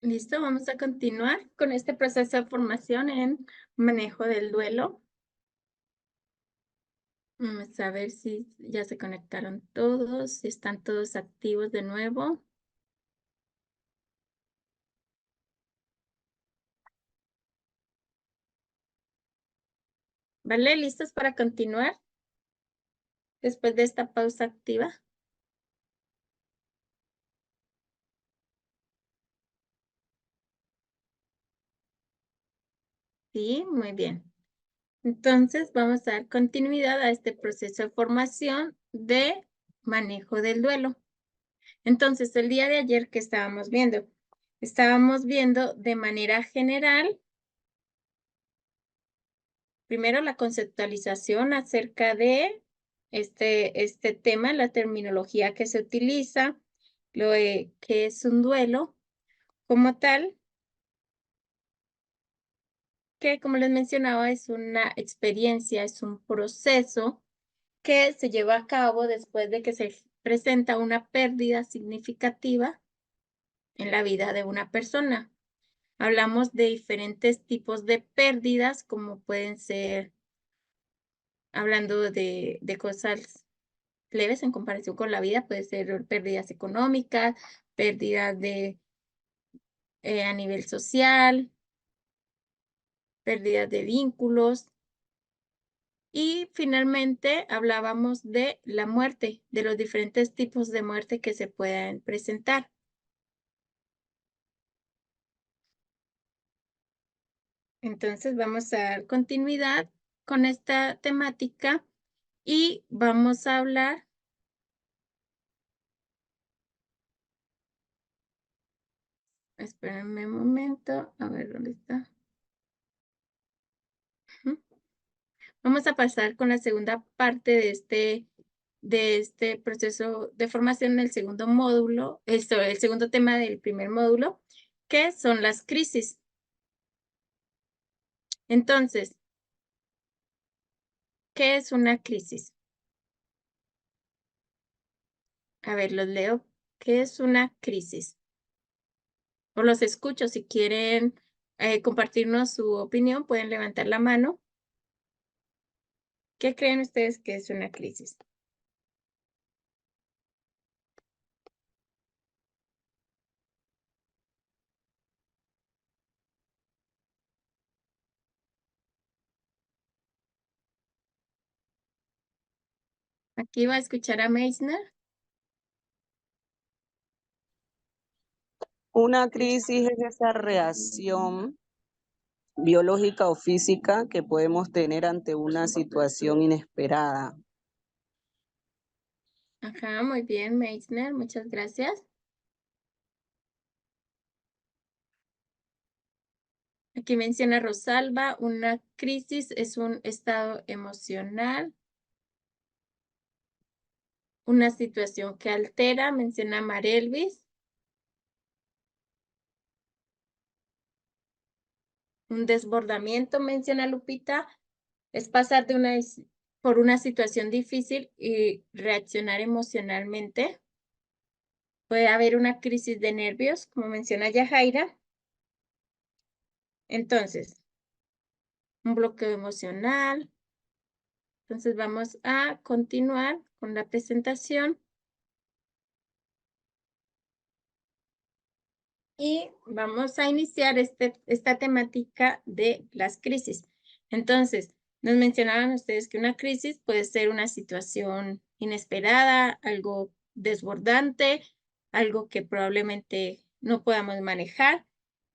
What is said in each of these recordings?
Listo, vamos a continuar con este proceso de formación en manejo del duelo. Vamos a ver si ya se conectaron todos, si están todos activos de nuevo. ¿Vale? ¿Listos para continuar después de esta pausa activa? Sí, muy bien. Entonces, vamos a dar continuidad a este proceso de formación de manejo del duelo. Entonces, el día de ayer, ¿qué estábamos viendo? Estábamos viendo de manera general, primero la conceptualización acerca de este tema, la terminología que se utiliza, lo de qué es un duelo como tal, que como les mencionaba es una experiencia, es un proceso que se lleva a cabo después de que se presenta una pérdida significativa en la vida de una persona. Hablamos de diferentes tipos de pérdidas, como pueden ser, hablando de cosas leves en comparación con la vida, puede ser pérdidas económicas, pérdidas a nivel social, pérdidas de vínculos. Y finalmente hablábamos de la muerte, de los diferentes tipos de muerte que se pueden presentar. Entonces vamos a dar continuidad con esta temática y vamos a hablar. Espérenme un momento, a ver dónde está. Ujú. Vamos a pasar con la segunda parte de este proceso de formación en el segundo módulo, el segundo tema del primer módulo, que son las crisis. Entonces, ¿qué es una crisis? A ver, los leo. ¿Qué es una crisis? O los escucho. Si quieren compartirnos su opinión, pueden levantar la mano. ¿Qué creen ustedes que es una crisis? Aquí va a escuchar a Meissner. Una crisis es esa reacción biológica o física que podemos tener ante una situación inesperada. Ajá, muy bien, Meissner, muchas gracias. Aquí menciona Rosalba, una crisis es un estado emocional, una situación que altera, menciona Marelvis. Un desbordamiento, menciona Lupita, es pasar por una situación difícil y reaccionar emocionalmente. Puede haber una crisis de nervios, como menciona Yajaira. Entonces, un bloqueo emocional. Entonces, vamos a continuar con la presentación. Y vamos a iniciar esta temática de las crisis. Entonces, nos mencionaban ustedes que una crisis puede ser una situación inesperada, algo desbordante, algo que probablemente no podamos manejar.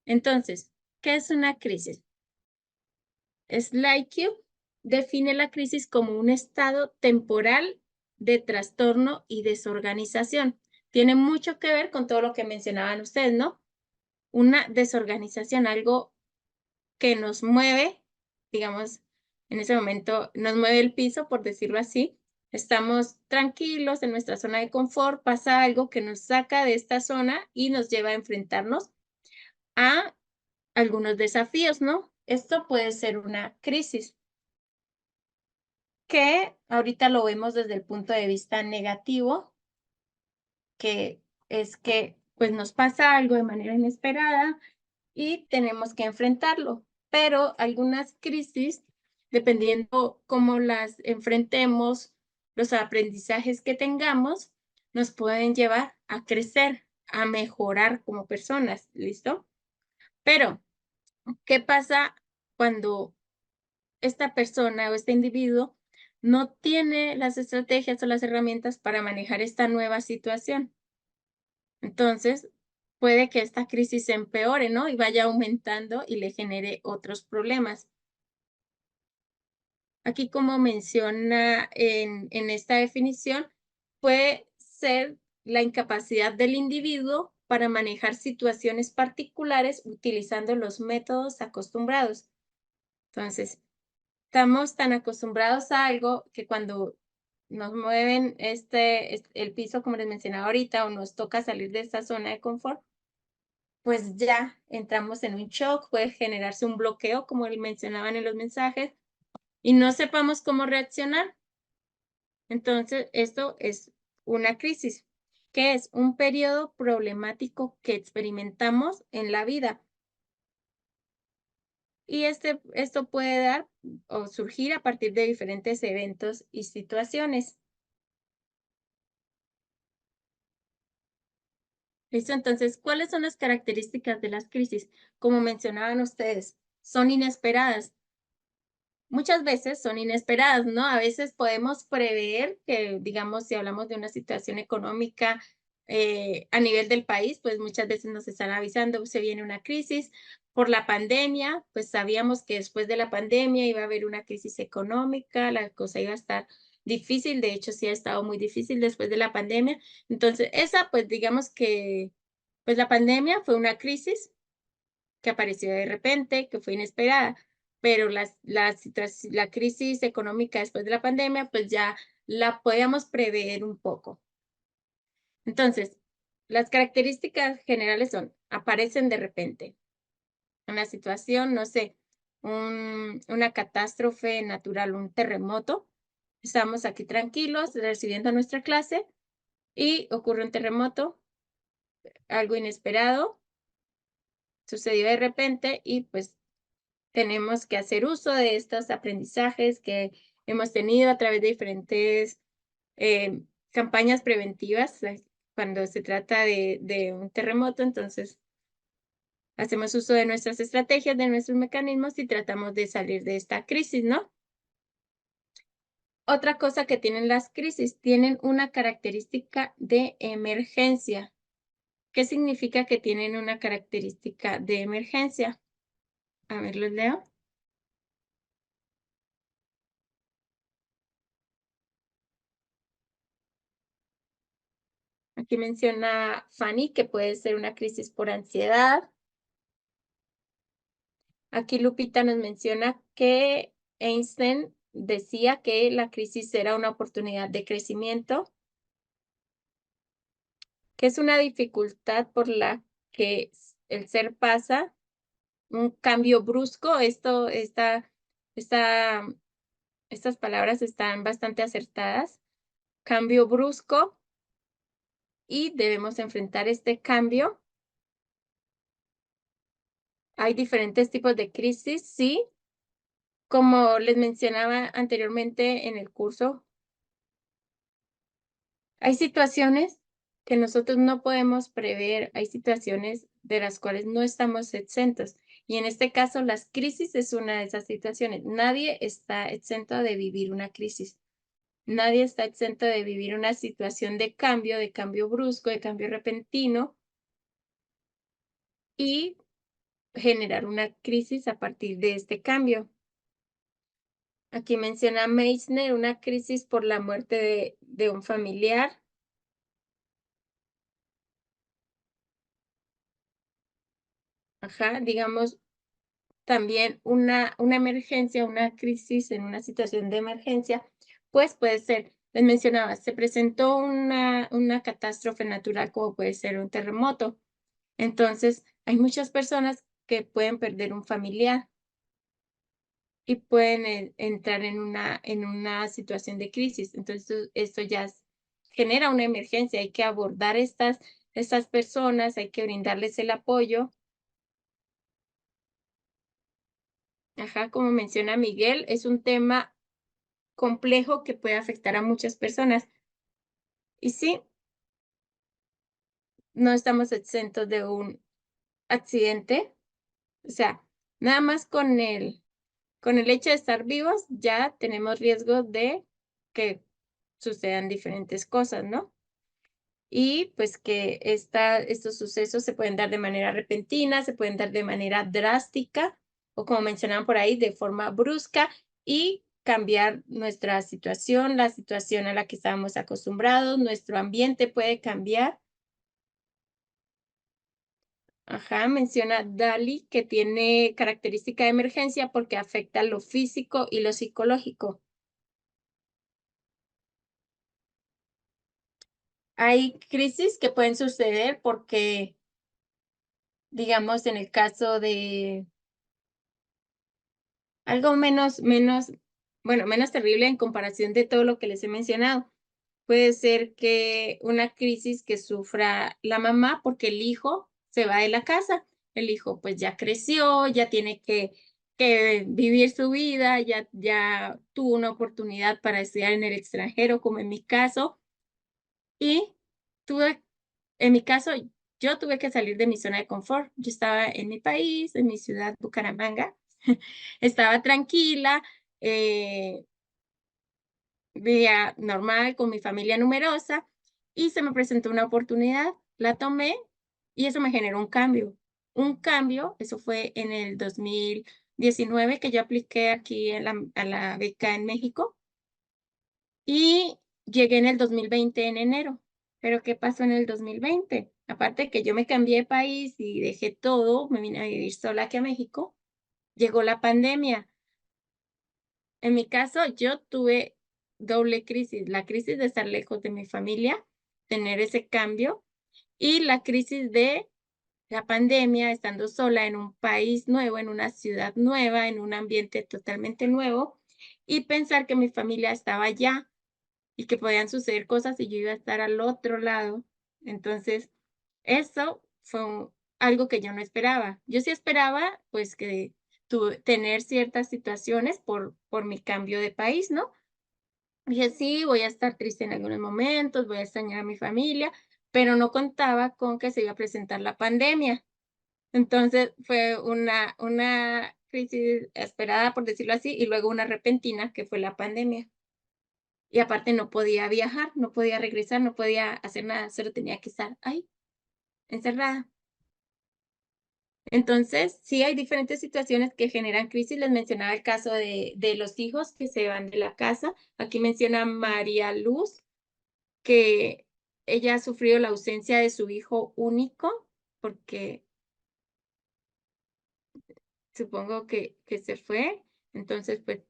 Entonces, ¿qué es una crisis? Slyke define la crisis como un estado temporal de trastorno y desorganización. Tiene mucho que ver con todo lo que mencionaban ustedes, ¿no? Una desorganización, algo que nos mueve, digamos, en ese momento nos mueve el piso, por decirlo así. Estamos tranquilos en nuestra zona de confort, pasa algo que nos saca de esta zona y nos lleva a enfrentarnos a algunos desafíos, ¿no? Esto puede ser una crisis que ahorita lo vemos desde el punto de vista negativo, que es que pues nos pasa algo de manera inesperada y tenemos que enfrentarlo. Pero algunas crisis, dependiendo cómo las enfrentemos, los aprendizajes que tengamos, nos pueden llevar a crecer, a mejorar como personas, ¿listo? Pero, ¿qué pasa cuando esta persona o este individuo no tiene las estrategias o las herramientas para manejar esta nueva situación? Entonces, puede que esta crisis se empeore, ¿no? Y vaya aumentando y le genere otros problemas. Aquí, como menciona en esta definición, puede ser la incapacidad del individuo para manejar situaciones particulares utilizando los métodos acostumbrados. Entonces, estamos tan acostumbrados a algo que cuando nos mueven el piso, como les mencionaba ahorita, o nos toca salir de esta zona de confort, pues ya entramos en un shock, puede generarse un bloqueo, como mencionaban en los mensajes, y no sepamos cómo reaccionar. Entonces, esto es una crisis, que es un periodo problemático que experimentamos en la vida. Y esto puede dar o surgir a partir de diferentes eventos y situaciones. ¿Listo? Entonces, ¿cuáles son las características de las crisis? Como mencionaban ustedes, son inesperadas. Muchas veces son inesperadas, ¿no? A veces podemos prever que, digamos, si hablamos de una situación económica a nivel del país, pues muchas veces nos están avisando, se viene una crisis. Por la pandemia, pues sabíamos que después de la pandemia iba a haber una crisis económica, la cosa iba a estar difícil, de hecho sí ha estado muy difícil después de la pandemia. Entonces, esa, pues digamos que, pues la pandemia fue una crisis que apareció de repente, que fue inesperada, pero la crisis económica después de la pandemia, pues ya la podíamos prever un poco. Entonces, las características generales son, aparecen de repente. Una situación, no sé, una catástrofe natural, un terremoto. Estamos aquí tranquilos recibiendo nuestra clase y ocurre un terremoto, algo inesperado, sucedió de repente y pues tenemos que hacer uso de estos aprendizajes que hemos tenido a través de diferentes campañas preventivas cuando se trata de un terremoto. Entonces, hacemos uso de nuestras estrategias, de nuestros mecanismos y tratamos de salir de esta crisis, ¿no? Otra cosa que tienen las crisis, tienen una característica de emergencia. ¿Qué significa que tienen una característica de emergencia? A ver, los leo. Aquí menciona Fanny que puede ser una crisis por ansiedad. Aquí Lupita nos menciona que Einstein decía que la crisis era una oportunidad de crecimiento, que es una dificultad por la que el ser pasa, un cambio brusco. Esta, estas palabras están bastante acertadas. Cambio brusco y debemos enfrentar este cambio. Hay diferentes tipos de crisis, sí. Como les mencionaba anteriormente en el curso, hay situaciones que nosotros no podemos prever, hay situaciones de las cuales no estamos exentos. Y en este caso, las crisis es una de esas situaciones. Nadie está exento de vivir una crisis. Nadie está exento de vivir una situación de cambio brusco, de cambio repentino y generar una crisis a partir de este cambio. Aquí menciona Meissner una crisis por la muerte de un familiar. Ajá, digamos, también una emergencia, una crisis en una situación de emergencia, pues puede ser, les mencionaba, se presentó una catástrofe natural como puede ser un terremoto. Entonces, hay muchas personas que pueden perder un familiar y pueden entrar en una situación de crisis. Entonces, esto ya genera una emergencia. Hay que abordar estas personas, hay que brindarles el apoyo. Ajá, como menciona Miguel, es un tema complejo que puede afectar a muchas personas. Y sí, no estamos exentos de un accidente. O sea, nada más con el hecho de estar vivos, ya tenemos riesgo de que sucedan diferentes cosas, ¿no? Y pues que estos sucesos se pueden dar de manera repentina, se pueden dar de manera drástica o como mencionaban por ahí, de forma brusca y cambiar nuestra situación, la situación a la que estábamos acostumbrados, nuestro ambiente puede cambiar. Ajá, menciona Dali que tiene característica de emergencia porque afecta lo físico y lo psicológico. Hay crisis que pueden suceder porque, digamos, en el caso de algo menos terrible en comparación de todo lo que les he mencionado. Puede ser que una crisis que sufra la mamá porque el hijo se va de la casa. El hijo pues ya creció, ya tiene que vivir su vida, ya tuvo una oportunidad para estudiar en el extranjero, como en mi caso, y en mi caso, yo tuve que salir de mi zona de confort. Yo estaba en mi país, en mi ciudad, Bucaramanga, estaba tranquila, eh, vivía normal con mi familia numerosa y se me presentó una oportunidad, la tomé y eso me generó un cambio. Un cambio, eso fue en el 2019 que yo apliqué aquí a la beca en México y llegué en el 2020 en enero. Pero, ¿qué pasó en el 2020? Aparte de que yo me cambié de país y dejé todo, me vine a vivir sola aquí a México, llegó la pandemia. En mi caso, yo tuve doble crisis, la crisis de estar lejos de mi familia, tener ese cambio, y la crisis de la pandemia, estando sola en un país nuevo, en una ciudad nueva, en un ambiente totalmente nuevo, y pensar que mi familia estaba allá y que podían suceder cosas y yo iba a estar al otro lado. Entonces, eso fue algo que yo no esperaba. Yo sí esperaba, pues, que tener ciertas situaciones por mi cambio de país, ¿no? Dije, sí, voy a estar triste en algunos momentos, voy a extrañar a mi familia, pero no contaba con que se iba a presentar la pandemia. Entonces, fue una crisis esperada, por decirlo así, y luego una repentina, que fue la pandemia. Y aparte no podía viajar, no podía regresar, no podía hacer nada, solo tenía que estar ahí, encerrada. Entonces, sí hay diferentes situaciones que generan crisis. Les mencionaba el caso de los hijos que se van de la casa. Aquí menciona María Luz, que ella ha sufrido la ausencia de su hijo único, porque supongo que se fue. Entonces, pues,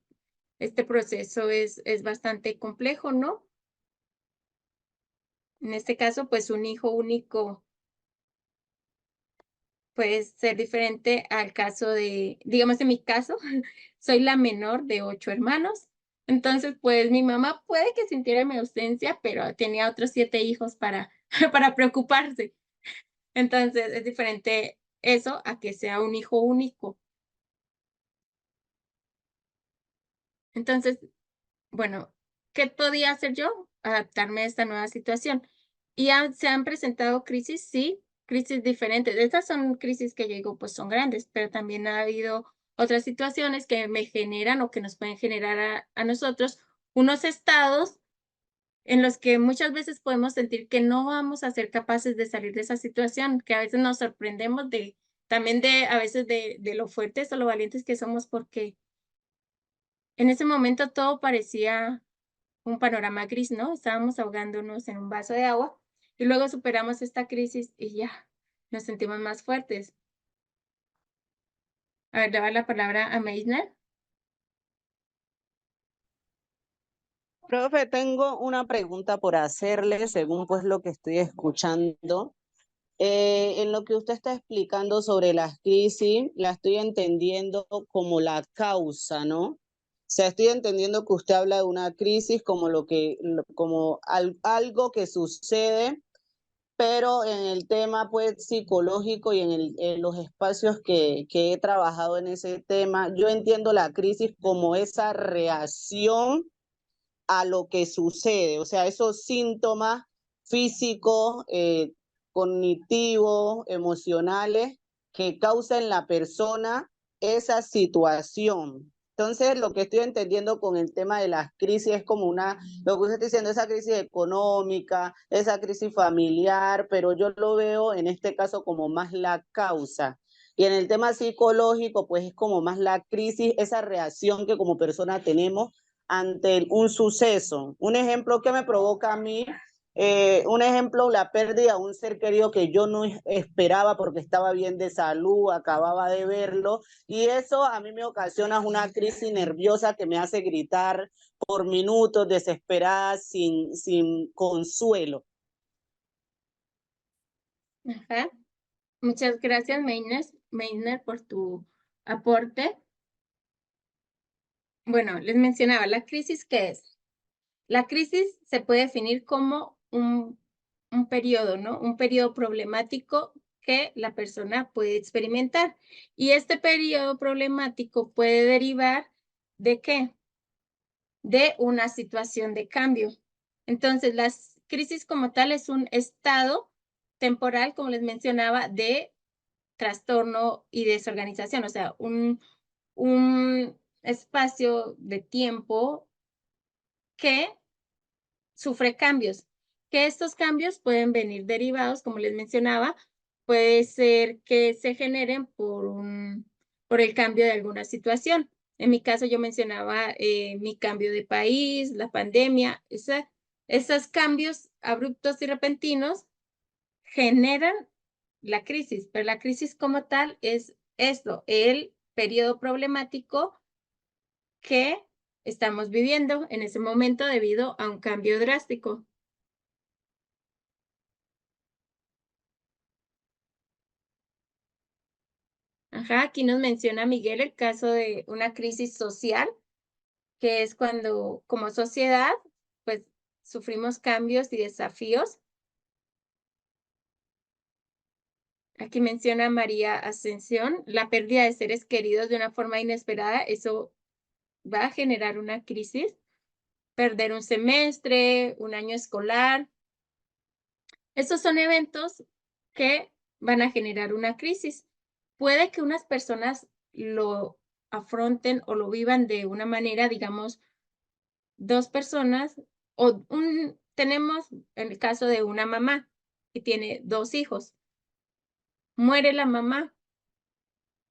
este proceso es bastante complejo, ¿no? En este caso, pues, un hijo único puede ser diferente al caso de, digamos, en mi caso, soy la menor de 8 hermanos. Entonces, pues, mi mamá puede que sintiera mi ausencia, pero tenía otros 7 hijos para para preocuparse. Entonces, es diferente eso a que sea un hijo único. Entonces, bueno, ¿qué podía hacer yo? Adaptarme a esta nueva situación. Y se han presentado crisis, sí, crisis diferentes. Estas son crisis que yo digo, pues son grandes, pero también ha habido otras situaciones que me generan o que nos pueden generar a nosotros unos estados en los que muchas veces podemos sentir que no vamos a ser capaces de salir de esa situación, que a veces nos sorprendemos también a veces de lo fuertes o lo valientes que somos, porque en ese momento todo parecía un panorama gris, ¿no? Estábamos ahogándonos en un vaso de agua y luego superamos esta crisis y ya nos sentimos más fuertes. A ver, le doy la palabra a Meisner. Profe, tengo una pregunta por hacerle según pues lo que estoy escuchando. En lo que usted está explicando sobre las crisis, la estoy entendiendo como la causa, ¿no? O sea, estoy entendiendo que usted habla de una crisis como algo que sucede pero en el tema pues psicológico y en los espacios que he trabajado en ese tema, yo entiendo la crisis como esa reacción a lo que sucede, o sea, esos síntomas físicos, cognitivos, emocionales que causan en la persona esa situación. Entonces, lo que estoy entendiendo con el tema de las crisis es como lo que usted está diciendo, esa crisis económica, esa crisis familiar, pero yo lo veo en este caso como más la causa. Y en el tema psicológico, pues es como más la crisis, esa reacción que como persona tenemos ante un suceso. Un ejemplo que me provoca a mí, un ejemplo, la pérdida de un ser querido que yo no esperaba porque estaba bien de salud, acababa de verlo, y eso a mí me ocasiona una crisis nerviosa que me hace gritar por minutos, desesperada, sin consuelo. Ajá. Muchas gracias, Meiner, por tu aporte. Bueno, les mencionaba, ¿la crisis qué es? La crisis se puede definir como un periodo, ¿no? Un periodo problemático que la persona puede experimentar. Y este periodo problemático puede derivar ¿de qué? De una situación de cambio. Entonces, la crisis como tal es un estado temporal, como les mencionaba, de trastorno y desorganización, o sea, un espacio de tiempo que sufre cambios, que estos cambios pueden venir derivados, como les mencionaba, puede ser que se generen por el cambio de alguna situación. En mi caso, yo mencionaba mi cambio de país, la pandemia, esos cambios abruptos y repentinos generan la crisis, pero la crisis como tal es esto, el periodo problemático que estamos viviendo en ese momento debido a un cambio drástico. Ajá, aquí nos menciona Miguel el caso de una crisis social, que es cuando como sociedad, pues sufrimos cambios y desafíos. Aquí menciona María Ascensión, la pérdida de seres queridos de una forma inesperada, eso va a generar una crisis. Perder un semestre, un año escolar. Estos son eventos que van a generar una crisis. Puede que unas personas lo afronten o lo vivan de una manera, digamos, 2 personas tenemos el caso de una mamá que tiene 2 hijos. Muere la mamá.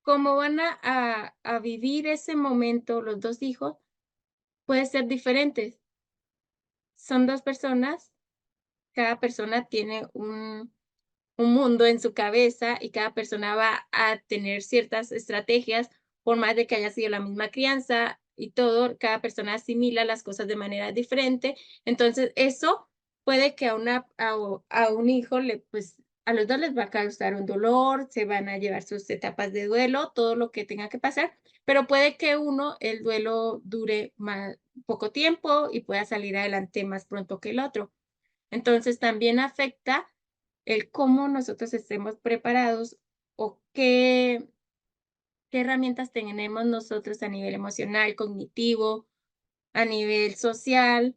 ¿Cómo van a vivir ese momento los 2 hijos? Puede ser diferentes. Son 2 personas, cada persona tiene un mundo en su cabeza y cada persona va a tener ciertas estrategias, por más de que haya sido la misma crianza y todo, cada persona asimila las cosas de manera diferente. Entonces, eso puede que a un hijo pues, a los 2 les va a causar un dolor, se van a llevar sus etapas de duelo, todo lo que tenga que pasar, pero puede que uno, el duelo dure poco tiempo y pueda salir adelante más pronto que el otro. Entonces, también afecta el cómo nosotros estemos preparados o qué herramientas tenemos nosotros a nivel emocional, cognitivo, a nivel social,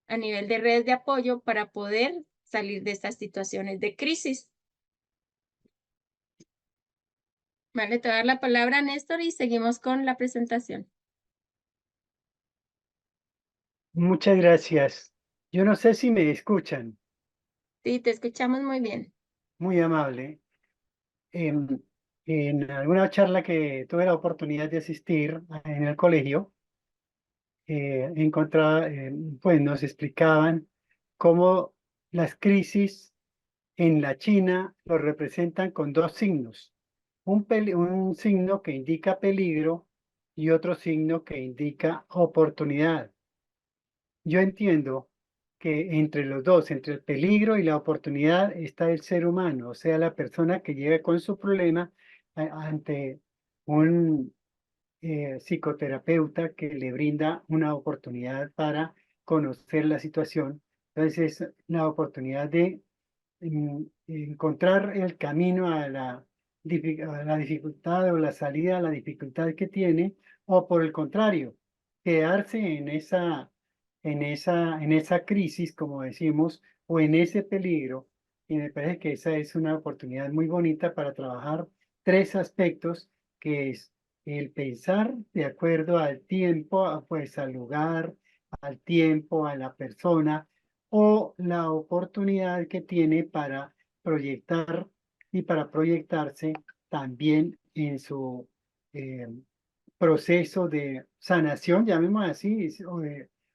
a nivel de redes de apoyo para poder salir de estas situaciones de crisis. Vale, te voy a dar la palabra, Néstor, y seguimos con la presentación. Muchas gracias. Yo no sé si me escuchan. Sí, te escuchamos muy bien. Muy amable. En alguna charla que tuve la oportunidad de asistir en el colegio, pues nos explicaban cómo las crisis en la China lo representan con 2 signos. Un signo que indica peligro y otro signo que indica oportunidad. Yo entiendo que entre los dos, entre el peligro y la oportunidad, está el ser humano, o sea, la persona que llega con su problema ante un psicoterapeuta que le brinda una oportunidad para conocer la situación. Entonces, es la oportunidad de encontrar el camino a la dificultad o la salida a la dificultad que tiene, o por el contrario, quedarse en esa crisis, como decimos, o en ese peligro. Y me parece que esa es una oportunidad muy bonita para trabajar tres aspectos, que es el pensar de acuerdo al tiempo, pues al lugar, al tiempo, a la persona, o la oportunidad que tiene para proyectar y para proyectarse también en su eh, proceso de sanación, llamémoslo así,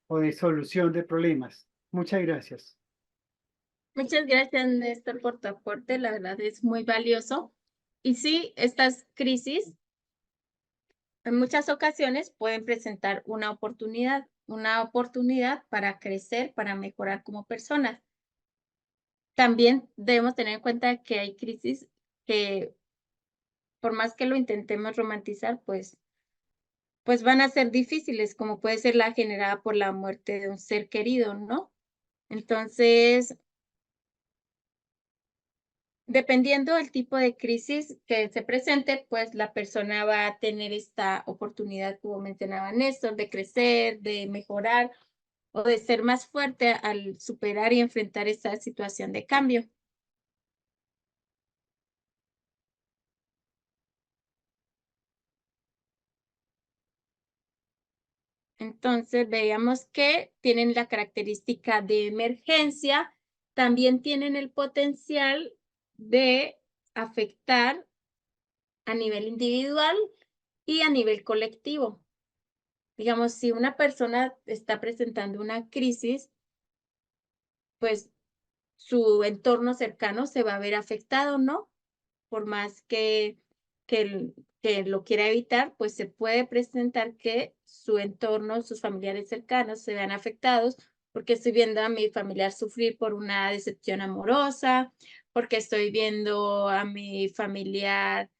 o de solución de problemas. Muchas gracias. Muchas gracias, Néstor, por tu aporte. La verdad es muy valioso. Y sí, estas crisis en muchas ocasiones pueden presentar una oportunidad para crecer, para mejorar como personas. También debemos tener en cuenta que hay crisis que, por más que lo intentemos romantizar, pues van a ser difíciles, como puede ser la generada por la muerte de un ser querido, ¿no? Entonces, dependiendo del tipo de crisis que se presente, pues la persona va a tener esta oportunidad, como mencionaba Néstor, de crecer, de mejorar o de ser más fuerte al superar y enfrentar esta situación de cambio. Entonces, veíamos que tienen la característica de emergencia, también tienen el potencial de afectar a nivel individual y a nivel colectivo. Digamos, si una persona está presentando una crisis, pues su entorno cercano se va a ver afectado, ¿no? Por más que lo quiera evitar, pues se puede presentar que su entorno, sus familiares cercanos se vean afectados, porque estoy viendo a mi familiar sufrir por una decepción amorosa, porque estoy viendo a mi familiar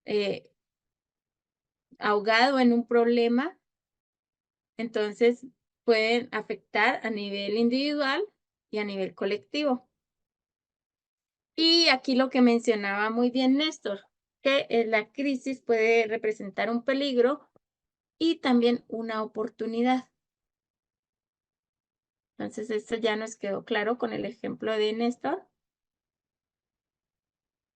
eh, ahogado en un problema. Entonces, pueden afectar a nivel individual y a nivel colectivo. Y aquí lo que mencionaba muy bien Néstor, que la crisis puede representar un peligro y también una oportunidad. Entonces, esto ya nos quedó claro con el ejemplo de Néstor.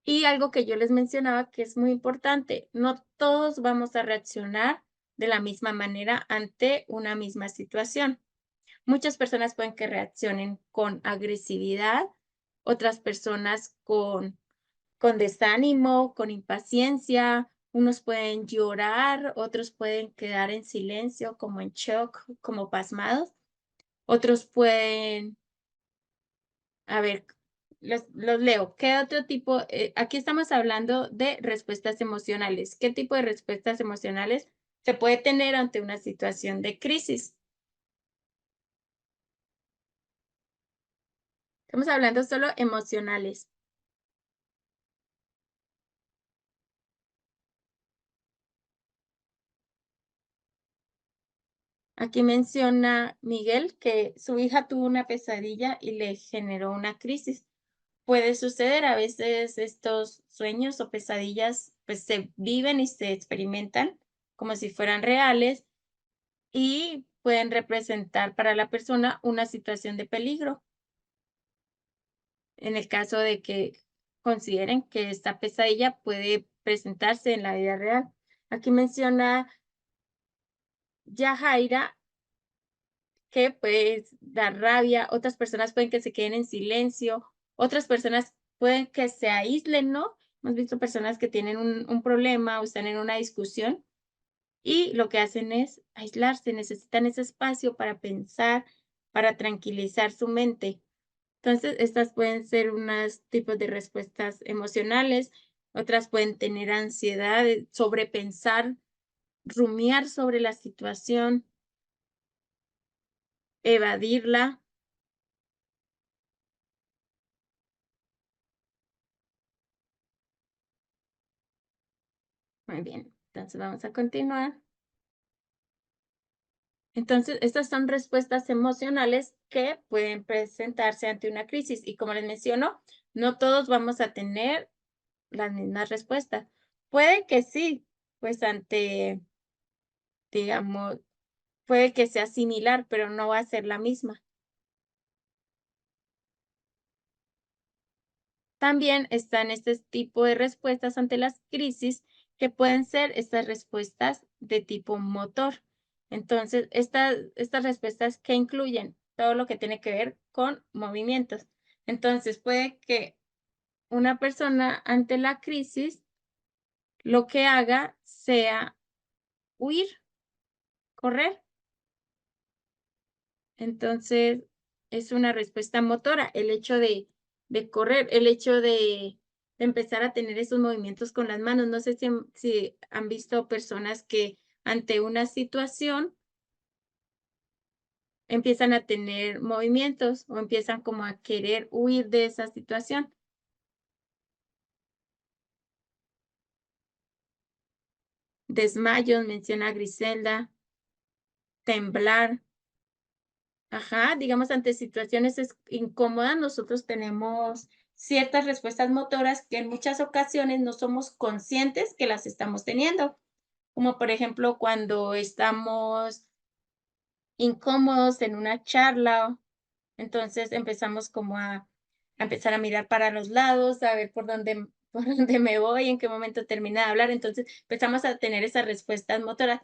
Y algo que yo les mencionaba que es muy importante, no todos vamos a reaccionar de la misma manera ante una misma situación. Muchas personas pueden que reaccionen con agresividad, otras personas con desánimo, con impaciencia, unos pueden llorar, otros pueden quedar en silencio, como en shock, como pasmados, otros pueden, a ver, los leo. ¿Qué otro tipo? Aquí estamos hablando de respuestas emocionales. ¿Qué tipo de respuestas emocionales se puede tener ante una situación de crisis? Estamos hablando solo emocionales. Aquí menciona Miguel que su hija tuvo una pesadilla y le generó una crisis. Puede suceder, a veces estos sueños o pesadillas pues se viven y se experimentan como si fueran reales y pueden representar para la persona una situación de peligro. En el caso de que consideren que esta pesadilla puede presentarse en la vida real. Aquí menciona Yajaira que pues dar rabia, otras personas pueden que se queden en silencio, otras personas pueden que se aíslen, ¿no? Hemos visto personas que tienen un problema o están en una discusión y lo que hacen es aislarse, necesitan ese espacio para pensar, para tranquilizar su mente. Entonces, estas pueden ser unos tipos de respuestas emocionales, otras pueden tener ansiedad, sobrepensar, rumiar sobre la situación, evadirla. Muy bien, entonces vamos a continuar. Entonces, estas son respuestas emocionales que pueden presentarse ante una crisis. Y como les menciono, no todos vamos a tener las mismas respuestas. Puede que sí, pues digamos, puede que sea similar, pero no va a ser la misma. También están este tipo de respuestas ante las crisis que pueden ser estas respuestas de tipo motor. Entonces, estas respuestas que incluyen todo lo que tiene que ver con movimientos. Entonces, puede que una persona ante la crisis lo que haga sea huir, correr. Entonces, es una respuesta motora, el hecho de correr, el hecho de empezar a tener esos movimientos con las manos. No sé si han visto personas que ante una situación empiezan a tener movimientos o empiezan como a querer huir de esa situación. Desmayos, menciona Griselda, temblar. Ajá, digamos, ante situaciones incómodas, nosotros tenemos ciertas respuestas motoras que en muchas ocasiones no somos conscientes que las estamos teniendo, como por ejemplo cuando estamos incómodos en una charla, entonces empezamos como a empezar a mirar para los lados, a ver por dónde, por dónde me voy, en qué momento termina de hablar, entonces empezamos a tener esas respuestas motoras.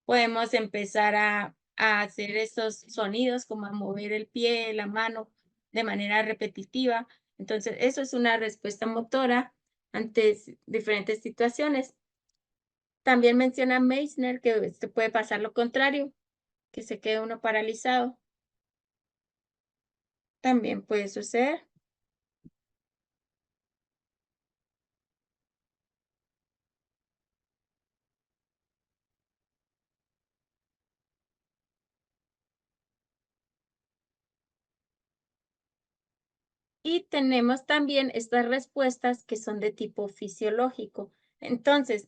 Podemos empezar a hacer esos sonidos, como a mover el pie, la mano de manera repetitiva. Entonces, eso es una respuesta motora ante diferentes situaciones. También menciona Meissner que se puede pasar lo contrario, que se quede uno paralizado. También puede suceder. Y tenemos también estas respuestas que son de tipo fisiológico. Entonces,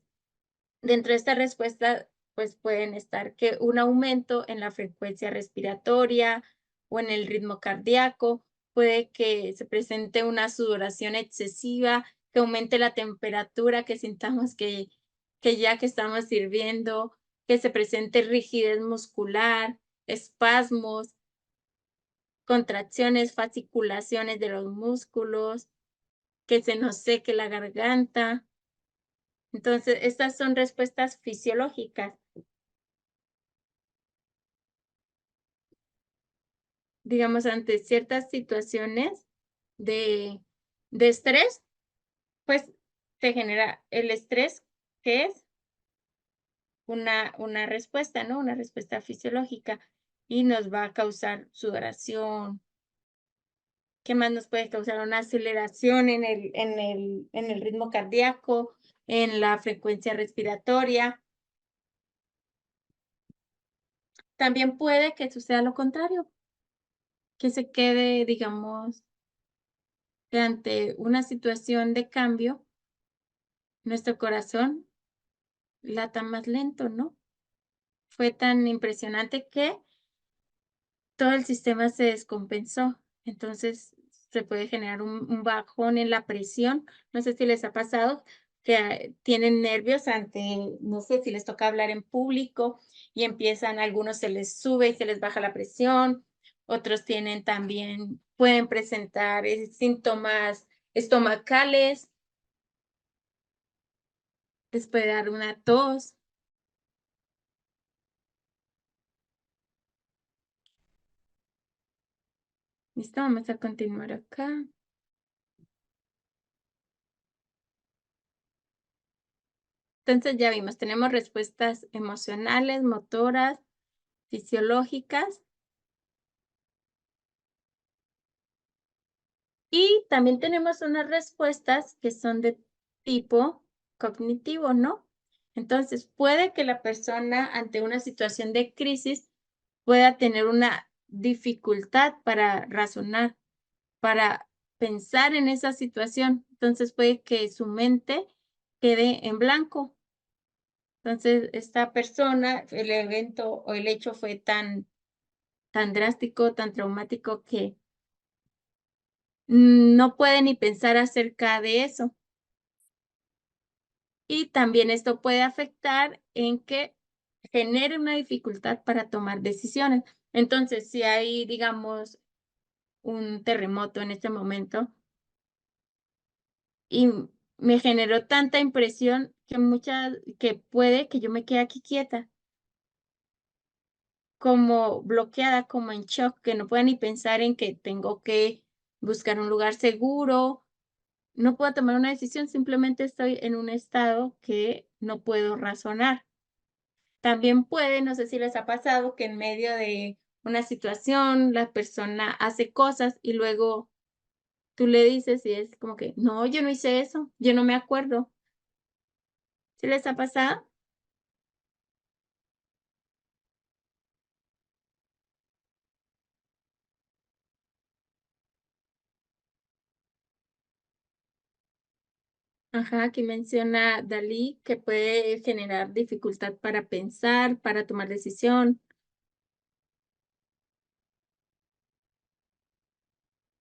dentro de esta respuesta, pues pueden estar que un aumento en la frecuencia respiratoria o en el ritmo cardíaco, puede que se presente una sudoración excesiva, que aumente la temperatura, que sintamos que ya que estamos sirviendo, que se presente rigidez muscular, espasmos, contracciones, fasciculaciones de los músculos, que se nos seque la garganta. Entonces, estas son respuestas fisiológicas. Digamos, ante ciertas situaciones de, de estrés, pues se genera el estrés, que es una respuesta, ¿no? Una respuesta fisiológica y nos va a causar sudoración. ¿Qué más nos puede causar? Una aceleración en el ritmo cardíaco, en la frecuencia respiratoria. También puede que suceda lo contrario, que se quede, digamos, que ante una situación de cambio, nuestro corazón lata más lento, ¿no? Fue tan impresionante que todo el sistema se descompensó. Entonces, se puede generar un bajón en la presión. No sé si les ha pasado que tienen nervios ante, no sé si les toca hablar en público y empiezan, algunos se les sube y se les baja la presión, otros tienen también, pueden presentar síntomas estomacales, les puede dar una tos. Listo, vamos a continuar acá. Entonces ya vimos, tenemos respuestas emocionales, motoras, fisiológicas. Y también tenemos unas respuestas que son de tipo cognitivo, ¿no? Entonces, puede que la persona ante una situación de crisis pueda tener una dificultad para razonar, para pensar en esa situación. Entonces, puede que su mente quede en blanco. Entonces, esta persona, el evento o el hecho fue tan drástico, tan traumático que no puede ni pensar acerca de eso. Y también esto puede afectar en que genere una dificultad para tomar decisiones. Entonces, si hay, digamos, un terremoto en este momento y me generó tanta impresión que puede que yo me quede aquí quieta, como bloqueada, como en shock, que no pueda ni pensar en que tengo que buscar un lugar seguro, no puedo tomar una decisión, simplemente estoy en un estado que no puedo razonar. También puede, no sé si les ha pasado, que en medio de una situación la persona hace cosas y luego tú le dices y es como que, no, yo no hice eso, yo no me acuerdo. ¿Sí les ha pasado? Ajá, aquí menciona Dalí que puede generar dificultad para pensar, para tomar decisión.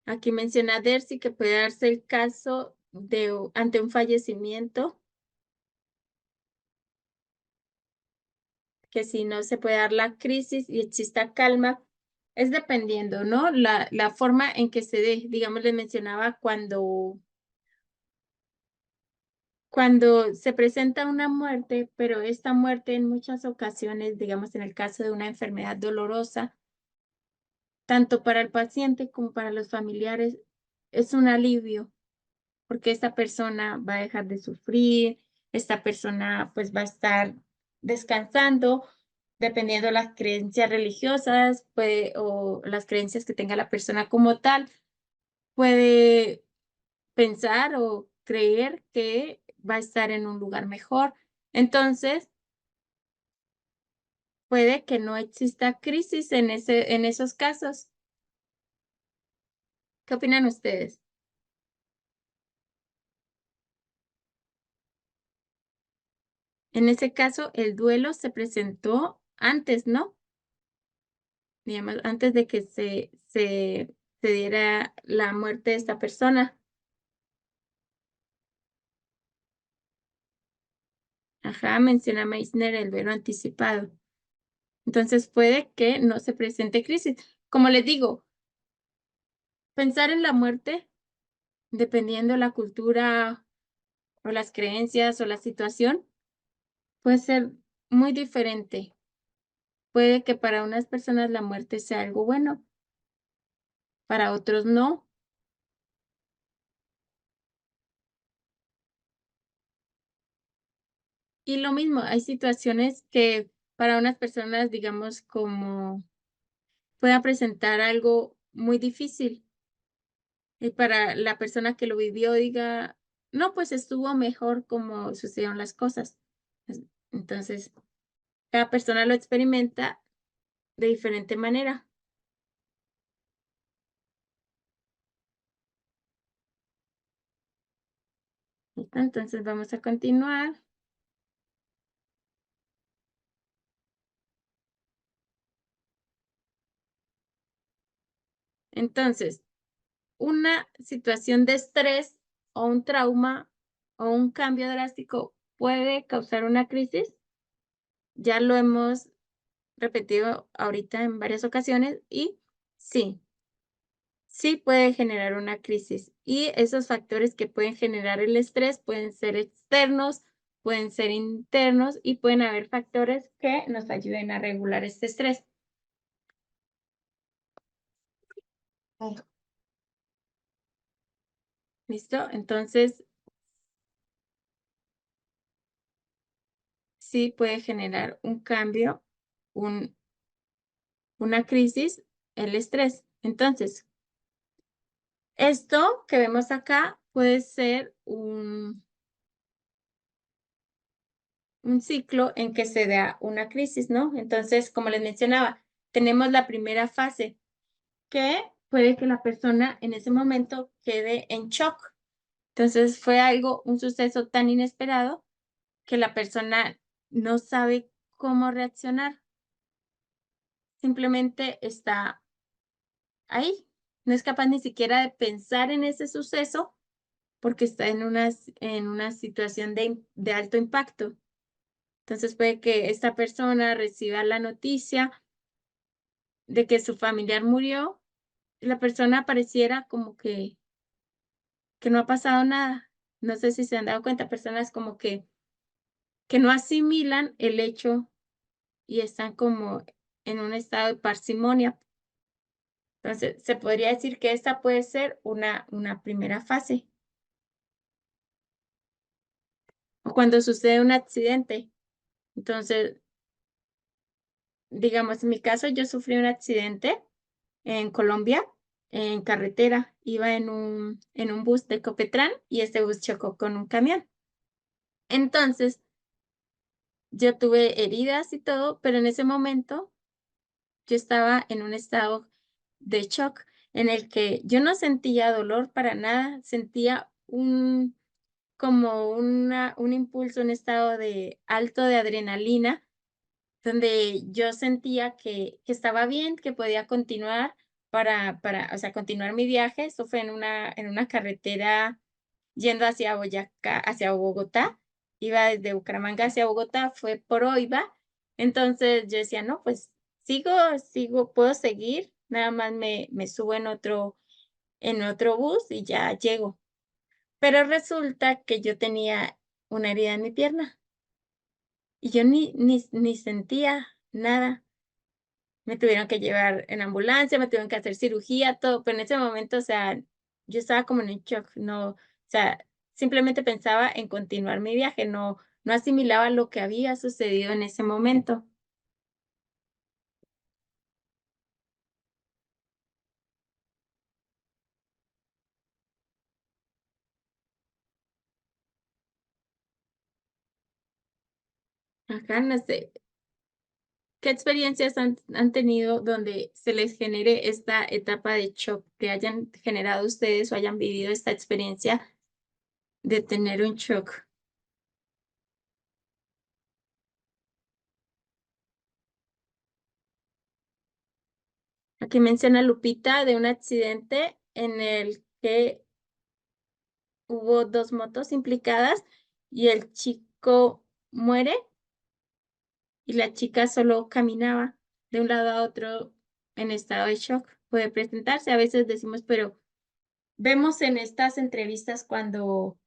Aquí menciona Dersi que puede darse el caso ante un fallecimiento, que si no se puede dar la crisis y exista calma, es dependiendo, ¿no? La forma en que se dé. Digamos, les mencionaba cuando se presenta una muerte, pero esta muerte en muchas ocasiones, digamos, en el caso de una enfermedad dolorosa, tanto para el paciente como para los familiares, es un alivio, porque esta persona va a dejar de sufrir, esta persona pues va a estar descansando, dependiendo de las creencias religiosas o las creencias que tenga la persona como tal, puede pensar o creer que va a estar en un lugar mejor. Entonces, puede que no exista crisis en esos casos. ¿Qué opinan ustedes? En ese caso, el duelo se presentó antes, ¿no? Digamos, antes de que se diera la muerte de esta persona. Ajá, menciona Meissner el duelo anticipado. Entonces puede que no se presente crisis. Como les digo, pensar en la muerte, dependiendo la cultura o las creencias o la situación, puede ser muy diferente. Puede que para unas personas la muerte sea algo bueno, para otros no. Y lo mismo, hay situaciones que para unas personas, digamos, como pueda presentar algo muy difícil y para la persona que lo vivió diga, no, pues estuvo mejor como sucedieron las cosas. Entonces, cada persona lo experimenta de diferente manera. ¿Listo? Entonces, vamos a continuar. Entonces, una situación de estrés o un trauma o un cambio drástico puede causar una crisis. Ya lo hemos repetido ahorita en varias ocasiones y sí, sí puede generar una crisis. Y esos factores que pueden generar el estrés pueden ser externos, pueden ser internos y pueden haber factores que nos ayuden a regular este estrés. ¿Listo? Entonces, sí puede generar un cambio, una crisis, el estrés. Entonces, esto que vemos acá puede ser un ciclo en que se da una crisis, ¿no? Entonces, como les mencionaba, tenemos la primera fase, que puede que la persona en ese momento quede en shock. Entonces, fue un suceso tan inesperado que la persona no sabe cómo reaccionar. Simplemente está ahí. No es capaz ni siquiera de pensar en ese suceso porque está en una situación de alto impacto. Entonces puede que esta persona reciba la noticia de que su familiar murió y la persona pareciera como que no ha pasado nada. No sé si se han dado cuenta, personas como que no asimilan el hecho y están como en un estado de parsimonia. Entonces, se podría decir que esta puede ser una primera fase. O cuando sucede un accidente. Entonces, digamos, en mi caso, yo sufrí un accidente en Colombia, en carretera. Iba en un bus de Copetrán y este bus chocó con un camión. Entonces, yo tuve heridas y todo, pero en ese momento yo estaba en un estado de shock en el que yo no sentía dolor para nada, sentía como un impulso, un estado de alto de adrenalina, donde yo sentía que estaba bien, que podía continuar o sea, continuar mi viaje. Esto fue en una carretera yendo hacia Boyacá, hacia Bogotá. Iba desde Bucaramanga hacia Bogotá, fue por Oiva. Entonces yo decía, no, pues sigo, puedo seguir, nada más me subo en otro bus y ya llego. Pero resulta que yo tenía una herida en mi pierna y yo ni sentía nada. Me tuvieron que llevar en ambulancia, me tuvieron que hacer cirugía, todo, pero en ese momento, o sea, yo estaba como en un shock, no, o sea, simplemente pensaba en continuar mi viaje, no asimilaba lo que había sucedido en ese momento. Ajá, no sé, ¿qué experiencias han tenido donde se les genere esta etapa de shock, que hayan generado ustedes o hayan vivido esta experiencia de tener un shock? Aquí menciona Lupita de un accidente en el que hubo 2 motos implicadas y el chico muere y la chica solo caminaba de un lado a otro en estado de shock. Puede presentarse, a veces decimos, pero vemos en estas entrevistas cuando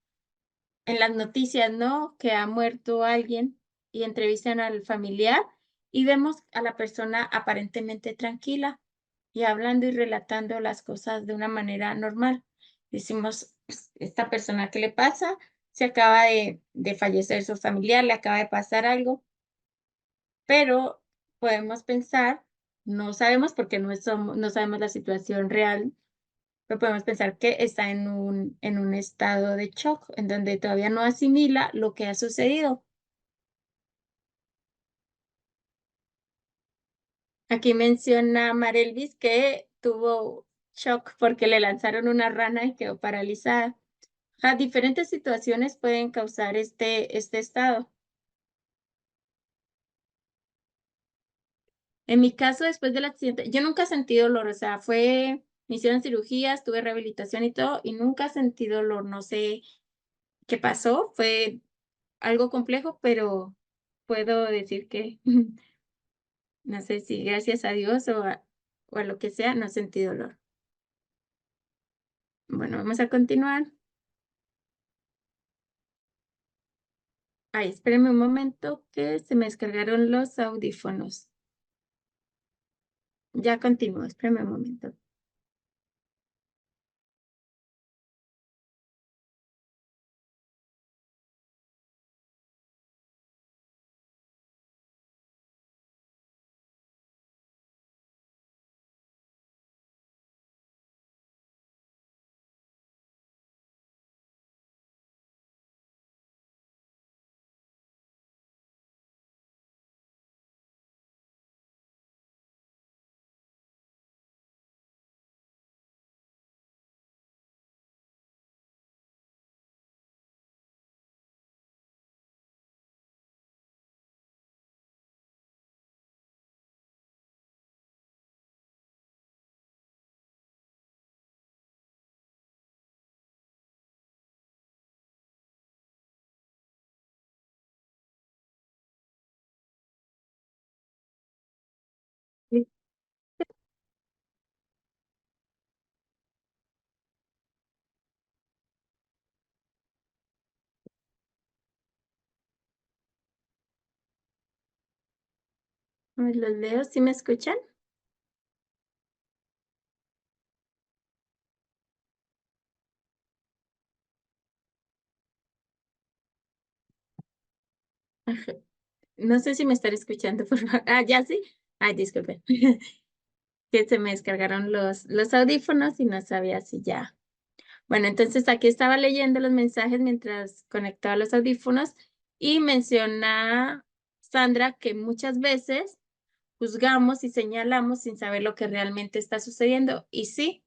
en las noticias, ¿no? Que ha muerto alguien y entrevistan al familiar y vemos a la persona aparentemente tranquila y hablando y relatando las cosas de una manera normal. Decimos, "Pues, esta persona, ¿qué le pasa? Se acaba de fallecer su familiar, le acaba de pasar algo, pero podemos pensar, no sabemos porque no sabemos la situación real, pero podemos pensar que está en un estado de shock, en donde todavía no asimila lo que ha sucedido. Aquí menciona Marelvis que tuvo shock porque le lanzaron una rana y quedó paralizada. Diferentes situaciones pueden causar este estado. En mi caso, después del accidente, yo nunca sentí dolor, o sea, me hicieron cirugías, tuve rehabilitación y todo, y nunca sentí dolor. No sé qué pasó, fue algo complejo, pero puedo decir que no sé si gracias a Dios o a lo que sea, no sentí dolor. Bueno, vamos a continuar. Ay, espérenme un momento que se me descargaron los audífonos. Ya continúo, espérenme un momento. Los leo, ¿sí me escuchan? Ajá. No sé si me están escuchando, por favor. Ah, ¿ya sí? Ay, disculpen. Que se me descargaron los audífonos y no sabía si ya. Bueno, entonces aquí estaba leyendo los mensajes mientras conectaba los audífonos y menciona Sandra que muchas veces juzgamos y señalamos sin saber lo que realmente está sucediendo. Y sí,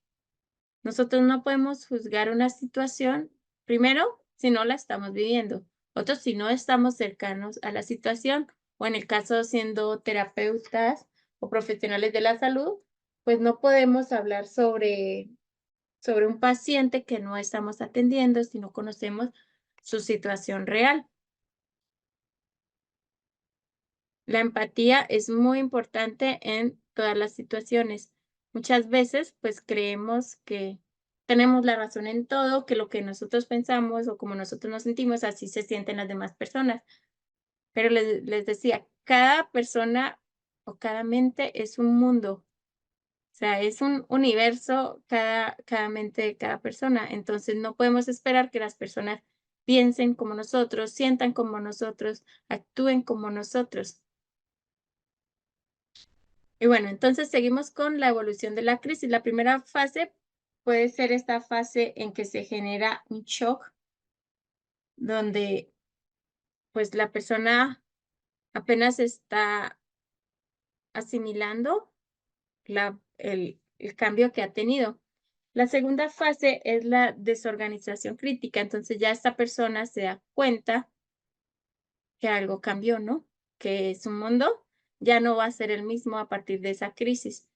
nosotros no podemos juzgar una situación, primero, si no la estamos viviendo, otro, si no estamos cercanos a la situación, o en el caso siendo terapeutas o profesionales de la salud, pues no podemos hablar sobre un paciente que no estamos atendiendo si no conocemos su situación real. La empatía es muy importante en todas las situaciones. Muchas veces, pues creemos que tenemos la razón en todo, que lo que nosotros pensamos o como nosotros nos sentimos, así se sienten las demás personas. Pero les decía, cada persona o cada mente es un mundo. O sea, es un universo cada mente de cada persona. Entonces, no podemos esperar que las personas piensen como nosotros, sientan como nosotros, actúen como nosotros. Y bueno, entonces seguimos con la evolución de la crisis. La primera fase puede ser esta fase en que se genera un shock, donde pues la persona apenas está asimilando el cambio que ha tenido. La segunda fase es la desorganización crítica. Entonces ya esta persona se da cuenta que algo cambió, ¿no? Que su mundo ya no va a ser el mismo a partir de esa crisis.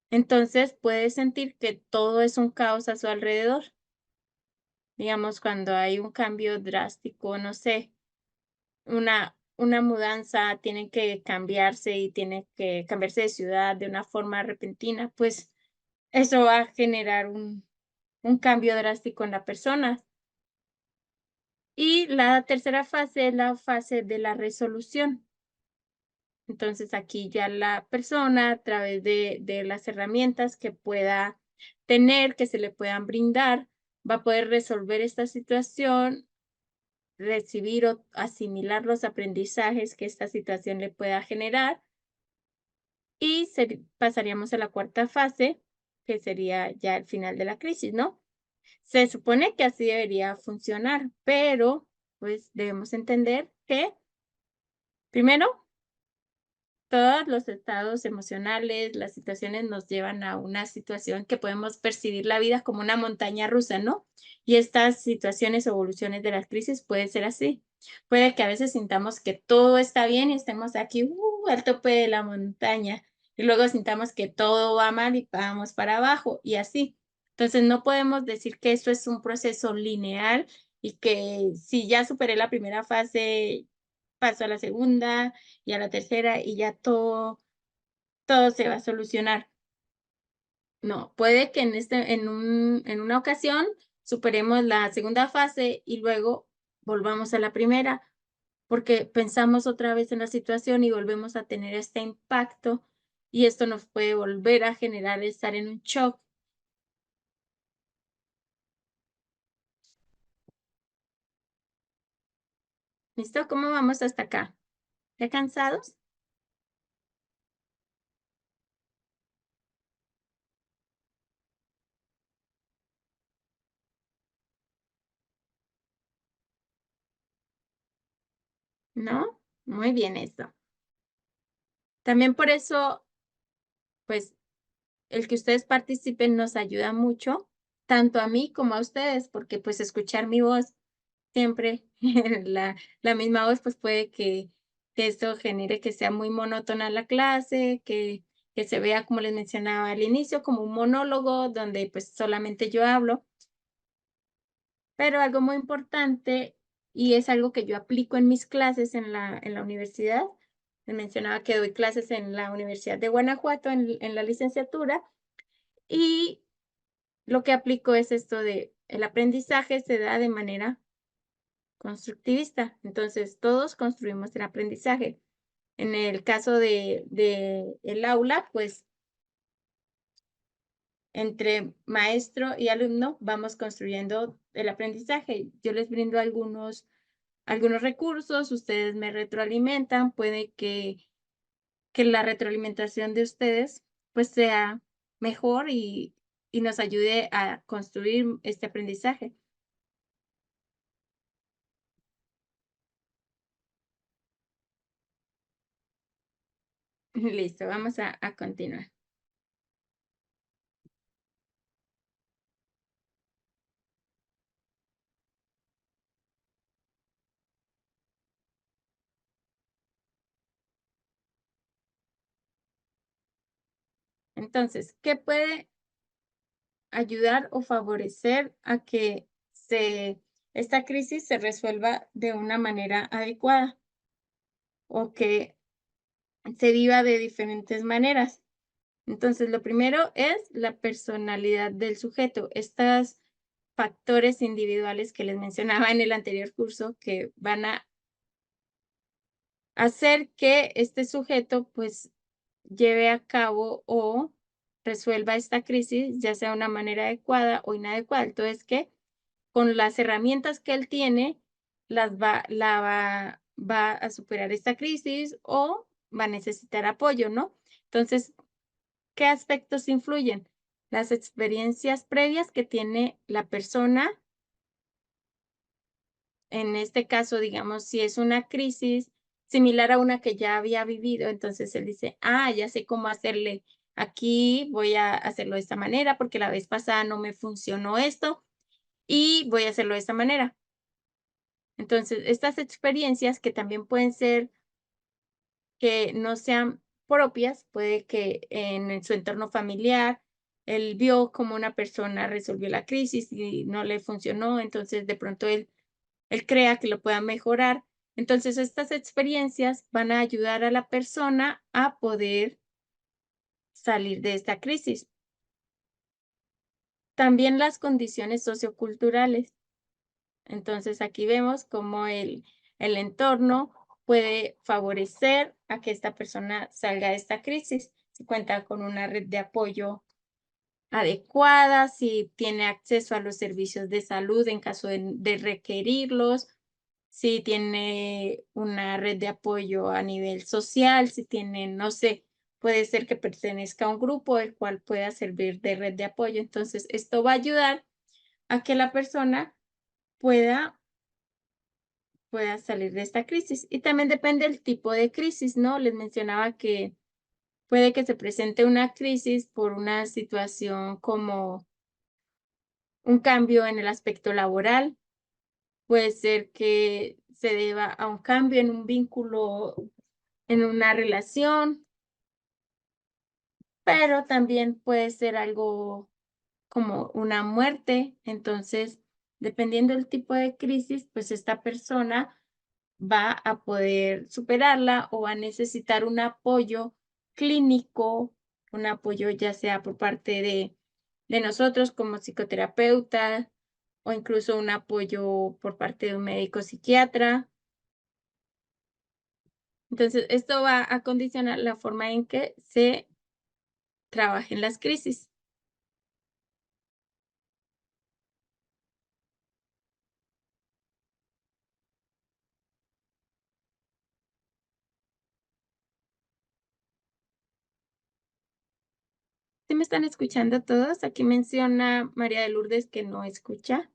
Entonces puede sentir que todo es un caos a su alrededor. Digamos, cuando hay un cambio drástico, no sé, una mudanza, tiene que cambiarse y tiene que cambiarse de ciudad de una forma repentina, pues eso va a generar un cambio drástico en la persona. Y la tercera fase es la fase de la resolución. Entonces aquí ya la persona, a través de las herramientas que pueda tener, que se le puedan brindar, va a poder resolver esta situación, recibir o asimilar los aprendizajes que esta situación le pueda generar y pasaríamos a la cuarta fase, que sería ya el final de la crisis, ¿no? Se supone que así debería funcionar, pero pues debemos entender que primero todos los estados emocionales, las situaciones nos llevan a una situación que podemos percibir la vida como una montaña rusa, ¿no? Y estas situaciones o evoluciones de las crisis pueden ser así. Puede que a veces sintamos que todo está bien y estemos aquí al tope de la montaña y luego sintamos que todo va mal y vamos para abajo y así. Entonces no podemos decir que esto es un proceso lineal y que si ya superé la primera fase, paso a la segunda y a la tercera y ya todo se va a solucionar. No, puede que en una ocasión superemos la segunda fase y luego volvamos a la primera, porque pensamos otra vez en la situación y volvemos a tener este impacto y esto nos puede volver a generar estar en un shock. ¿Listo? ¿Cómo vamos hasta acá? ¿Ya cansados? ¿No? Muy bien eso. También por eso, pues el que ustedes participen nos ayuda mucho, tanto a mí como a ustedes, porque pues escuchar mi voz siempre, la misma voz, pues puede que esto genere que sea muy monótona la clase, que se vea, como les mencionaba al inicio, como un monólogo donde pues solamente yo hablo. Pero algo muy importante, y es algo que yo aplico en mis clases en la universidad, les mencionaba que doy clases en la Universidad de Guanajuato en la licenciatura, y lo que aplico es esto de el aprendizaje se da de manera constructivista. Entonces, todos construimos el aprendizaje. En el caso de el aula, pues entre maestro y alumno vamos construyendo el aprendizaje. Yo les brindo algunos recursos, ustedes me retroalimentan, puede que la retroalimentación de ustedes pues sea mejor y nos ayude a construir este aprendizaje. Listo, vamos a continuar. Entonces, ¿qué puede ayudar o favorecer a que esta crisis se resuelva de una manera adecuada o que se viva de diferentes maneras? Entonces, lo primero es la personalidad del sujeto. Estos factores individuales que les mencionaba en el anterior curso que van a hacer que este sujeto pues lleve a cabo o resuelva esta crisis, ya sea de una manera adecuada o inadecuada. Entonces, que con las herramientas que él tiene, va a superar esta crisis o va a necesitar apoyo, ¿no? Entonces, ¿qué aspectos influyen? Las experiencias previas que tiene la persona. En este caso, digamos, si es una crisis similar a una que ya había vivido, entonces él dice, ah, ya sé cómo hacerle aquí, voy a hacerlo de esta manera porque la vez pasada no me funcionó esto y voy a hacerlo de esta manera. Entonces, estas experiencias que también pueden ser que no sean propias, puede que en su entorno familiar, él vio cómo una persona resolvió la crisis y no le funcionó, entonces de pronto él crea que lo pueda mejorar. Entonces, estas experiencias van a ayudar a la persona a poder salir de esta crisis. También las condiciones socioculturales. Entonces, aquí vemos cómo el entorno puede favorecer a que esta persona salga de esta crisis. Si cuenta con una red de apoyo adecuada, si tiene acceso a los servicios de salud en caso de requerirlos, si tiene una red de apoyo a nivel social, si tiene, no sé, puede ser que pertenezca a un grupo el cual pueda servir de red de apoyo. Entonces, esto va a ayudar a que la persona pueda salir de esta crisis. Y también depende del tipo de crisis, ¿no? Les mencionaba que puede que se presente una crisis por una situación como un cambio en el aspecto laboral, puede ser que se deba a un cambio en un vínculo, en una relación, pero también puede ser algo como una muerte. Entonces, dependiendo del tipo de crisis, pues esta persona va a poder superarla o va a necesitar un apoyo clínico, un apoyo ya sea por parte de nosotros como psicoterapeuta o incluso un apoyo por parte de un médico psiquiatra. Entonces, esto va a condicionar la forma en que se trabajen las crisis. ¿Sí me están escuchando todos? Aquí menciona María de Lourdes que no escucha.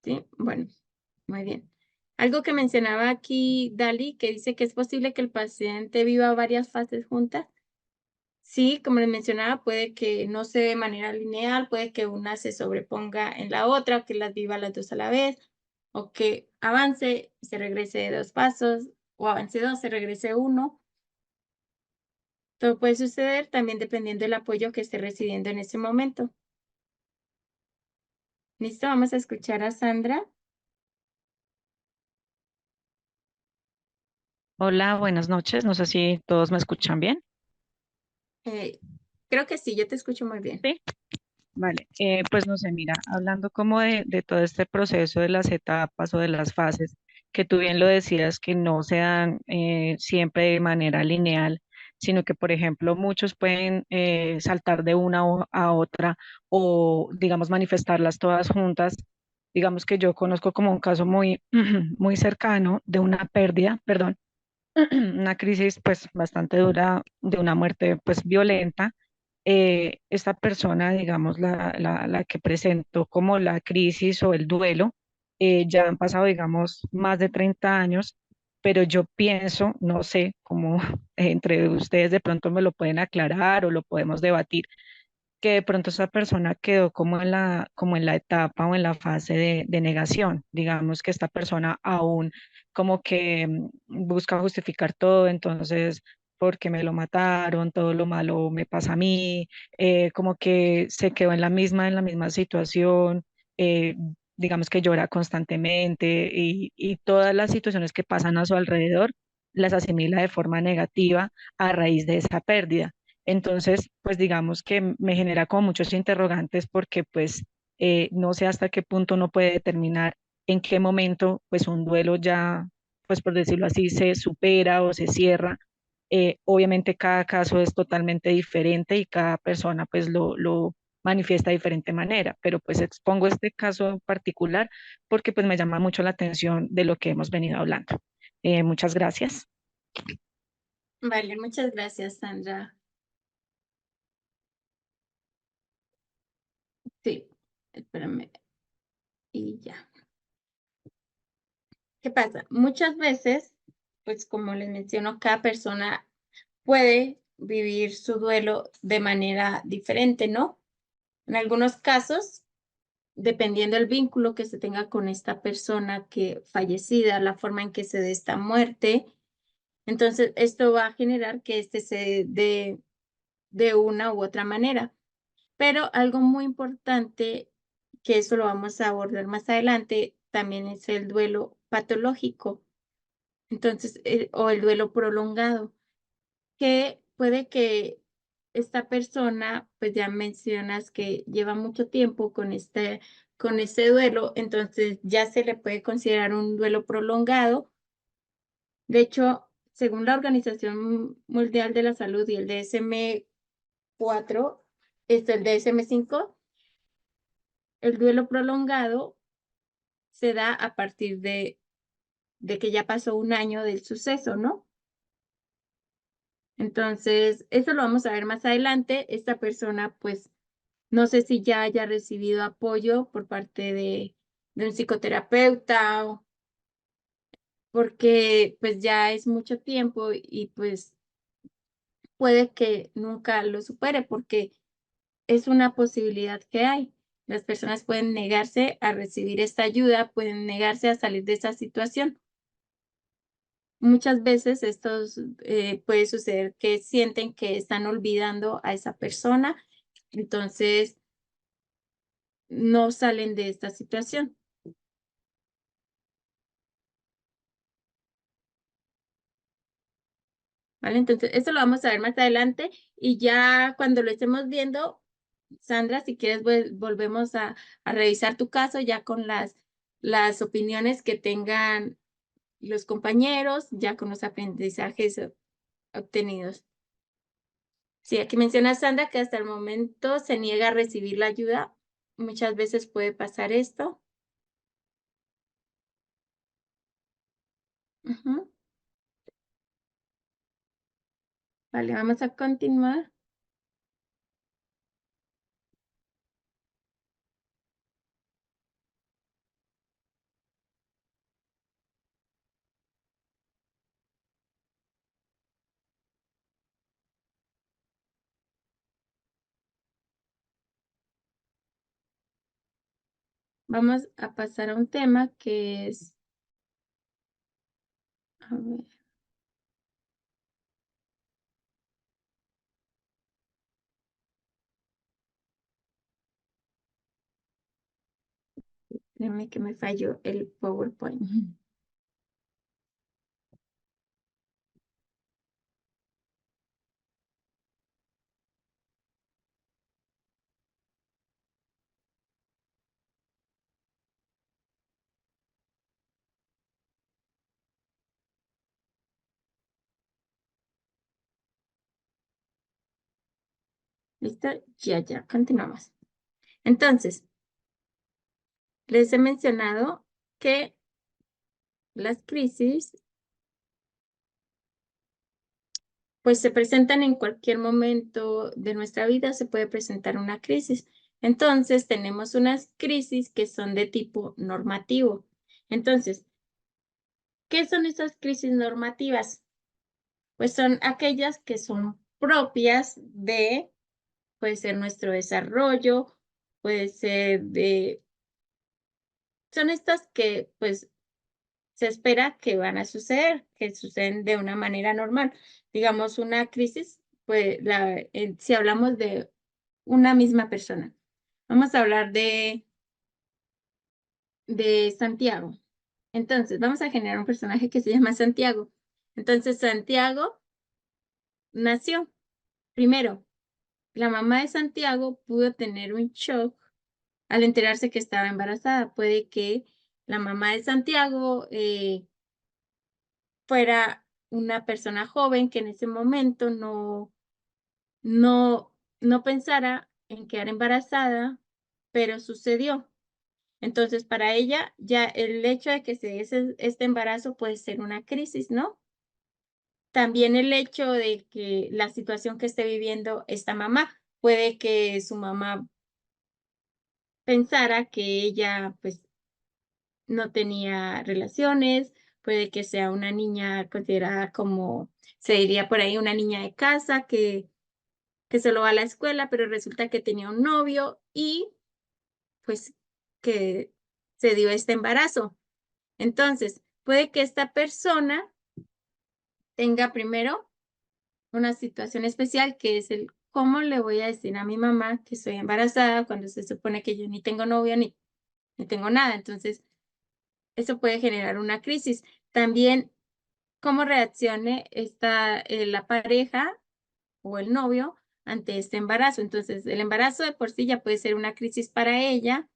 Sí, bueno, muy bien. Algo que mencionaba aquí Dali, que dice que es posible que el paciente viva varias fases juntas. Sí, como les mencionaba, puede que no se dé de manera lineal, puede que una se sobreponga en la otra, o que las viva las dos a la vez, o que avance y se regrese 2 pasos, o avance 2, se regrese 1. Todo puede suceder también dependiendo del apoyo que esté recibiendo en ese momento. Listo, vamos a escuchar a Sandra. Hola, buenas noches. No sé si todos me escuchan bien. Eh, Creo que sí, yo te escucho muy bien. Sí. Vale, pues no sé, mira, hablando como de todo este proceso de las etapas o de las fases, que tú bien lo decías, que no se dan siempre de manera lineal, sino que, por ejemplo, muchos pueden saltar de una a otra o, digamos, manifestarlas todas juntas. Digamos que yo conozco como un caso muy, muy cercano de una pérdida, perdón, una crisis pues bastante dura de una muerte pues violenta. Esta persona, digamos, la que presentó como la crisis o el duelo, ya han pasado, digamos, más de 30 años, pero yo pienso, no sé, cómo entre ustedes de pronto me lo pueden aclarar o lo podemos debatir, que de pronto esa persona quedó como en la etapa o en la fase de negación. Digamos que esta persona aún como que busca justificar todo, entonces, porque me lo mataron, todo lo malo me pasa a mí, como que se quedó en la misma situación, eh, digamos que llora constantemente y todas las situaciones que pasan a su alrededor las asimila de forma negativa a raíz de esa pérdida. Entonces, pues digamos que me genera como muchos interrogantes porque pues no sé hasta qué punto uno puede determinar en qué momento pues un duelo ya, pues por decirlo así, se supera o se cierra. Obviamente cada caso es totalmente diferente y cada persona pues lo manifiesta de diferente manera, pero pues expongo este caso en particular porque pues me llama mucho la atención de lo que hemos venido hablando. Muchas gracias. Vale, muchas gracias, Sandra. Sí, espérame. Y ya. ¿Qué pasa? Muchas veces, pues como les menciono, cada persona puede vivir su duelo de manera diferente, ¿no? En algunos casos, dependiendo del vínculo que se tenga con esta persona que fallecida, la forma en que se dé esta muerte, entonces esto va a generar que este se dé de una u otra manera. Pero algo muy importante, que eso lo vamos a abordar más adelante, también es el duelo patológico. Entonces, o el duelo prolongado, que puede que esta persona, pues ya mencionas que lleva mucho tiempo con este duelo, entonces ya se le puede considerar un duelo prolongado. De hecho, según la Organización Mundial de la Salud y el DSM-4, el DSM-5, el duelo prolongado se da a partir de que ya pasó un año del suceso, ¿no? Entonces, eso lo vamos a ver más adelante. Esta persona, pues, no sé si ya haya recibido apoyo por parte de un psicoterapeuta, porque pues ya es mucho tiempo y pues puede que nunca lo supere porque es una posibilidad que hay. Las personas pueden negarse a recibir esta ayuda, pueden negarse a salir de esa situación. Muchas veces estos puede suceder que sienten que están olvidando a esa persona, entonces no salen de esta situación, ¿vale? Entonces, eso lo vamos a ver más adelante y ya cuando lo estemos viendo, Sandra, si quieres, volvemos a revisar tu caso ya con las opiniones que tengan los compañeros, ya con los aprendizajes obtenidos. Sí, aquí menciona Sandra que hasta el momento se niega a recibir la ayuda. Muchas veces puede pasar esto. Ujú. Vale, vamos a continuar. Vamos a pasar a un tema que es, a ver, déjame que me falló el PowerPoint. ¿Listo? Ya, continuamos. Entonces, les he mencionado que las crisis pues se presentan en cualquier momento de nuestra vida, se puede presentar una crisis. Entonces, tenemos unas crisis que son de tipo normativo. Entonces, ¿qué son esas crisis normativas? Pues son aquellas que son propias de, puede ser nuestro desarrollo, puede ser son estas que pues se espera que van a suceder, que suceden de una manera normal. Digamos, una crisis, pues si hablamos de una misma persona. Vamos a hablar de Santiago. Entonces, vamos a generar un personaje que se llama Santiago. Entonces, Santiago nació. Primero, la mamá de Santiago pudo tener un shock al enterarse que estaba embarazada. Puede que la mamá de Santiago fuera una persona joven que en ese momento no pensara en quedar embarazada, pero sucedió. Entonces, para ella, ya el hecho de que se diese este embarazo puede ser una crisis, ¿no? También el hecho de que la situación que esté viviendo esta mamá, puede que su mamá pensara que ella, pues, no tenía relaciones, puede que sea una niña considerada como, se diría por ahí, una niña de casa que solo va a la escuela, pero resulta que tenía un novio y pues que se dio este embarazo. Entonces, puede que esta persona tenga primero una situación especial que es el cómo le voy a decir a mi mamá que estoy embarazada cuando se supone que yo ni tengo novio ni tengo nada. Entonces, eso puede generar una crisis. También, cómo reaccione la pareja o el novio ante este embarazo. Entonces, el embarazo de por sí ya puede ser una crisis para ella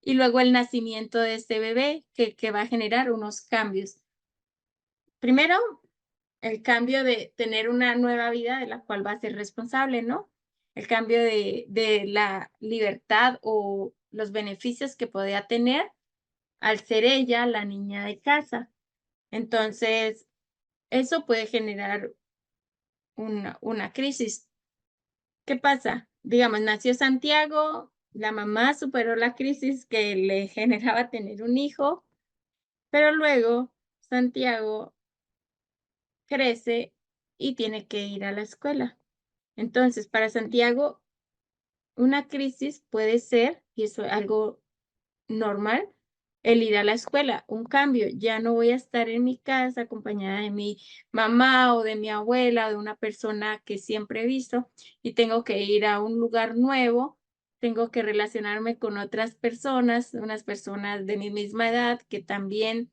y luego el nacimiento de este bebé que va a generar unos cambios. Primero, el cambio de tener una nueva vida de la cual va a ser responsable, ¿no? El cambio de la libertad o los beneficios que podía tener al ser ella la niña de casa. Entonces, eso puede generar una crisis. ¿Qué pasa? Digamos, nació Santiago, la mamá superó la crisis que le generaba tener un hijo, pero luego Santiago crece y tiene que ir a la escuela. Entonces, para Santiago, una crisis puede ser, y eso es algo normal, el ir a la escuela, un cambio. Ya no voy a estar en mi casa acompañada de mi mamá o de mi abuela o de una persona que siempre he visto y tengo que ir a un lugar nuevo, tengo que relacionarme con otras personas, unas personas de mi misma edad que también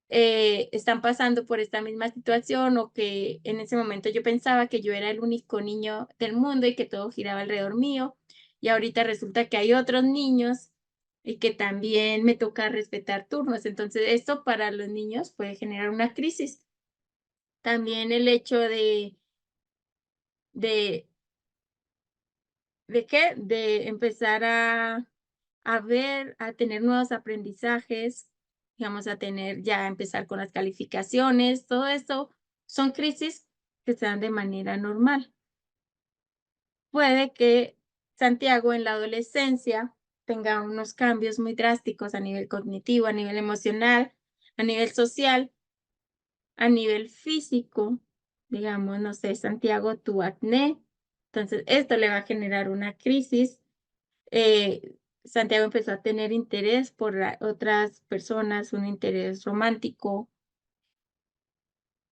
están pasando por esta misma situación o que en ese momento yo pensaba que yo era el único niño del mundo y que todo giraba alrededor mío y ahorita resulta que hay otros niños y que también me toca respetar turnos. Entonces, esto para los niños puede generar una crisis. También el hecho de, ¿de qué? De empezar a tener nuevos aprendizajes, digamos, empezar con las calificaciones, todo esto son crisis que se dan de manera normal. Puede que Santiago en la adolescencia tenga unos cambios muy drásticos a nivel cognitivo, a nivel emocional, a nivel social, a nivel físico, digamos, no sé, Santiago, tu acné. Entonces, esto le va a generar una crisis. Santiago empezó a tener interés por otras personas, un interés romántico.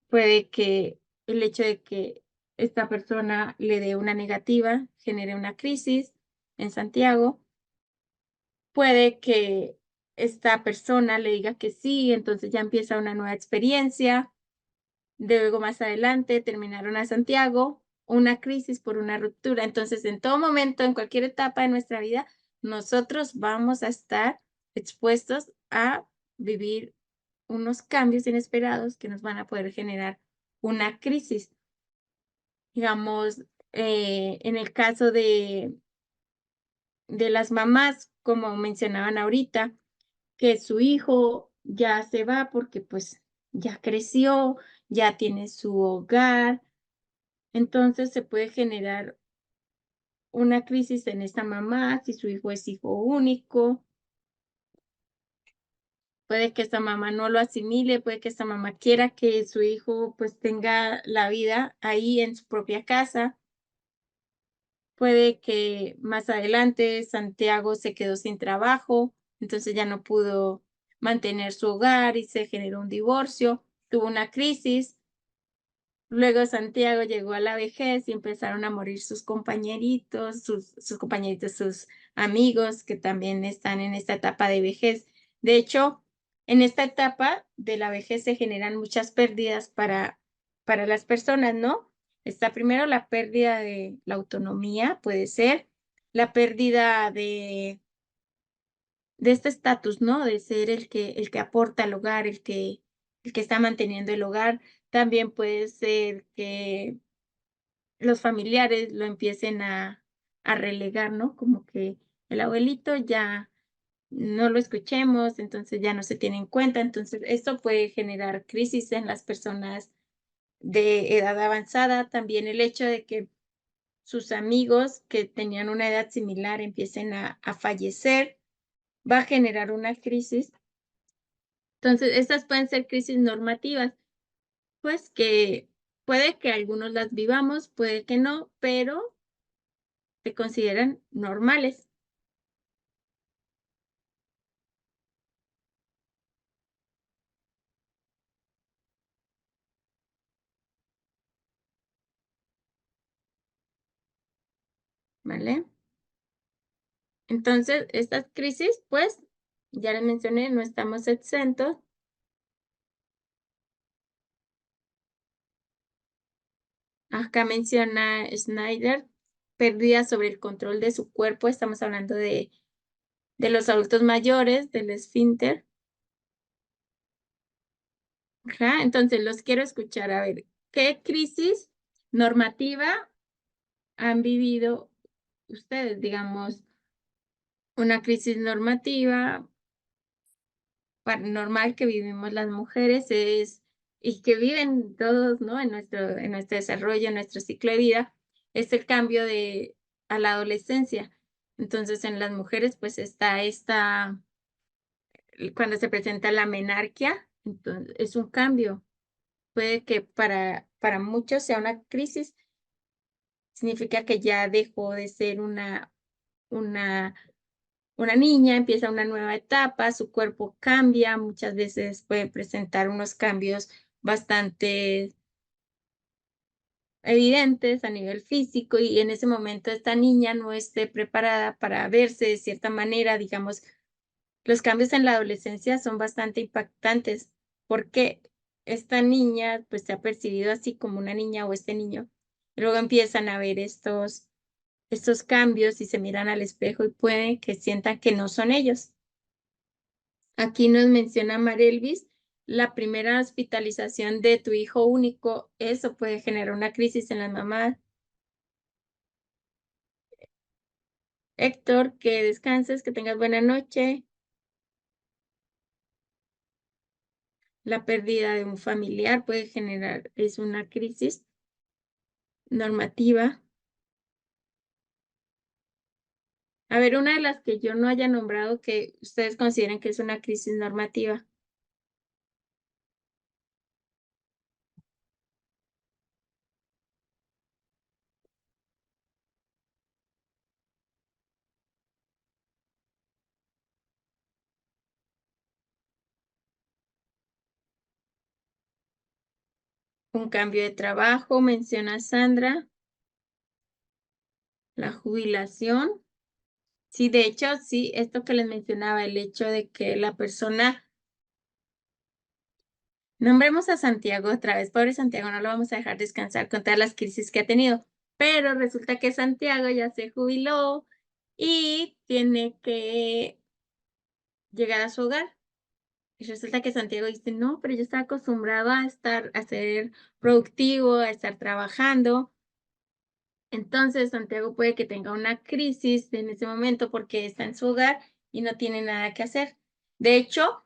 Puede que el hecho de que esta persona le dé una negativa genere una crisis en Santiago. Puede que esta persona le diga que sí, entonces ya empieza una nueva experiencia. Luego más adelante terminaron a Santiago, una crisis por una ruptura. Entonces, en todo momento, en cualquier etapa de nuestra vida, nosotros vamos a estar expuestos a vivir unos cambios inesperados que nos van a poder generar una crisis. Digamos, en el caso de las mamás, como mencionaban ahorita, que su hijo ya se va porque pues ya creció, ya tiene su hogar, entonces se puede generar una crisis en esta mamá si su hijo es hijo único. Puede que esta mamá no lo asimile, puede que esta mamá quiera que su hijo pues tenga la vida ahí en su propia casa. Puede que más adelante Santiago se quedó sin trabajo, entonces ya no pudo mantener su hogar y se generó un divorcio, tuvo una crisis. Luego Santiago llegó a la vejez y empezaron a morir sus compañeritos, sus amigos que también están en esta etapa de vejez. De hecho, en esta etapa de la vejez se generan muchas pérdidas para las personas, ¿no? Está primero la pérdida de la autonomía, puede ser, la pérdida de este estatus, ¿no? De ser el que aporta al hogar, el que está manteniendo el hogar. También puede ser que los familiares lo empiecen a relegar, ¿no? Como que el abuelito ya no lo escuchemos, entonces ya no se tiene en cuenta. Entonces, esto puede generar crisis en las personas de edad avanzada. También el hecho de que sus amigos que tenían una edad similar empiecen a fallecer, va a generar una crisis. Entonces, estas pueden ser crisis normativas, pues que puede que algunos las vivamos, puede que no, pero se consideran normales. ¿Vale? Entonces, estas crisis, pues, ya les mencioné, no estamos exentos. Acá menciona Schneider, pérdida sobre el control de su cuerpo. Estamos hablando de los adultos mayores, del esfínter. Ajá, entonces los quiero escuchar. A ver, ¿qué crisis normativa han vivido ustedes? Digamos, una crisis normativa normal que vivimos las mujeres es, y que viven todos, ¿no? En nuestro desarrollo, en nuestro ciclo de vida, es el cambio a la adolescencia. Entonces, en las mujeres, pues está cuando se presenta la menarquia, entonces es un cambio. Puede que para muchos sea una crisis, significa que ya dejó de ser una niña, empieza una nueva etapa, su cuerpo cambia, muchas veces puede presentar unos cambios bastante evidentes a nivel físico y en ese momento esta niña no esté preparada para verse de cierta manera, digamos, los cambios en la adolescencia son bastante impactantes porque esta niña pues se ha percibido así como una niña o este niño, y luego empiezan a ver estos cambios y se miran al espejo y pueden que sientan que no son ellos. Aquí nos menciona Marelvis, la primera hospitalización de tu hijo único, eso puede generar una crisis en las mamás. Héctor, que descanses, que tengas buena noche. La pérdida de un familiar puede generar, es una crisis normativa. A ver, una de las que yo no haya nombrado que ustedes consideren que es una crisis normativa. Un cambio de trabajo, menciona Sandra. La jubilación. Sí, de hecho, sí, esto que les mencionaba, el hecho de que la persona, nombremos a Santiago otra vez, pobre Santiago, no lo vamos a dejar descansar con todas las crisis que ha tenido, pero resulta que Santiago ya se jubiló y tiene que llegar a su hogar. Y resulta que Santiago dice, no, pero yo estaba acostumbrado a ser productivo, a estar trabajando. Entonces, Santiago puede que tenga una crisis en ese momento porque está en su hogar y no tiene nada que hacer. De hecho,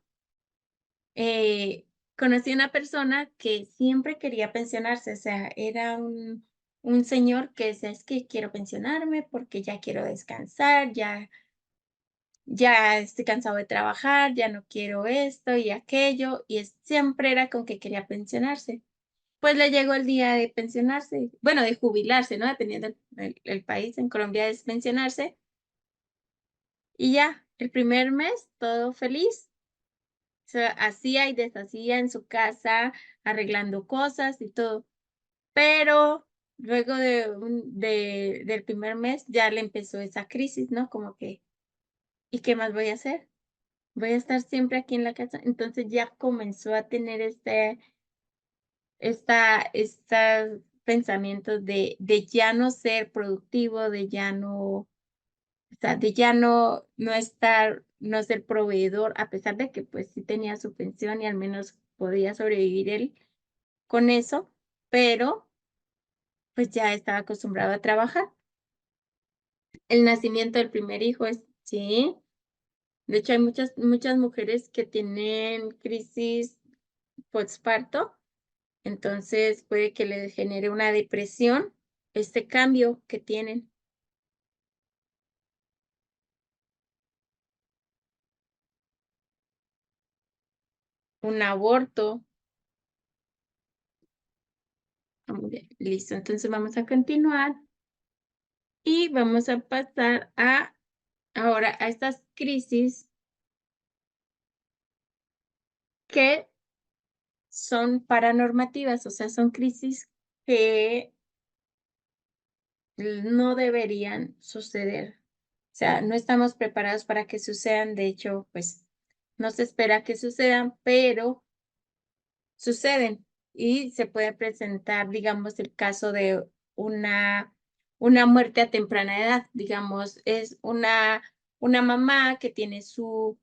conocí una persona que siempre quería pensionarse, o sea, era un señor que decía, es que quiero pensionarme porque ya quiero descansar, ya estoy cansado de trabajar, ya no quiero esto y aquello, y siempre era con que quería pensionarse. Pues le llegó el día de pensionarse, bueno, de jubilarse, ¿no? Dependiendo el país, en Colombia es pensionarse. Y ya, el primer mes, todo feliz. O sea, hacía y deshacía en su casa, arreglando cosas y todo. Pero luego del primer mes ya le empezó esa crisis, ¿no? Como que, ¿y qué más voy a hacer? Voy a estar siempre aquí en la casa. Entonces ya comenzó a tener estos pensamientos de ya no ser productivo, de ya no, o sea, de ya no estar, no ser proveedor, a pesar de que pues sí tenía su pensión y al menos podía sobrevivir él con eso, pero pues ya estaba acostumbrado a trabajar. El nacimiento del primer hijo es, sí, de hecho hay muchas mujeres que tienen crisis postparto. Entonces puede que les genere una depresión este cambio que tienen. Un aborto. Muy bien, listo. Entonces vamos a continuar y vamos a pasar ahora a estas crisis que son paranormativas, o sea, son crisis que no deberían suceder. O sea, no estamos preparados para que sucedan. De hecho, pues no se espera que sucedan, pero suceden y se puede presentar, digamos, el caso de una muerte a temprana edad. Digamos, es una mamá que tiene su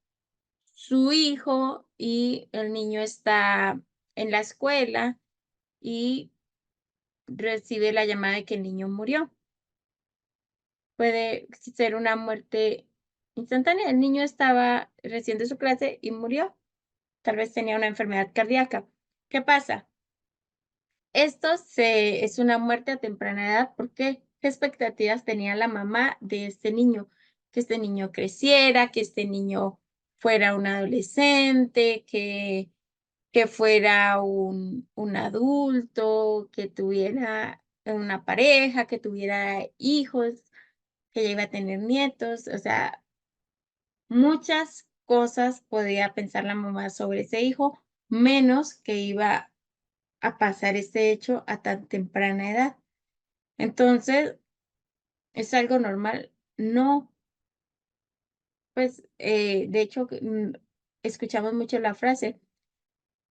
hijo y el niño está en la escuela y recibe la llamada de que el niño murió. Puede ser una muerte instantánea. El niño estaba recién de su clase y murió. Tal vez tenía una enfermedad cardíaca. ¿Qué pasa? Es una muerte a temprana edad porque ¿qué expectativas tenía la mamá de este niño? Que este niño creciera, que este niño fuera un adolescente, que fuera un adulto, que tuviera una pareja, que tuviera hijos, que ya iba a tener nietos. O sea, muchas cosas podía pensar la mamá sobre ese hijo, menos que iba a pasar este hecho a tan temprana edad. Entonces, ¿es algo normal? No, pues, de hecho, escuchamos mucho la frase,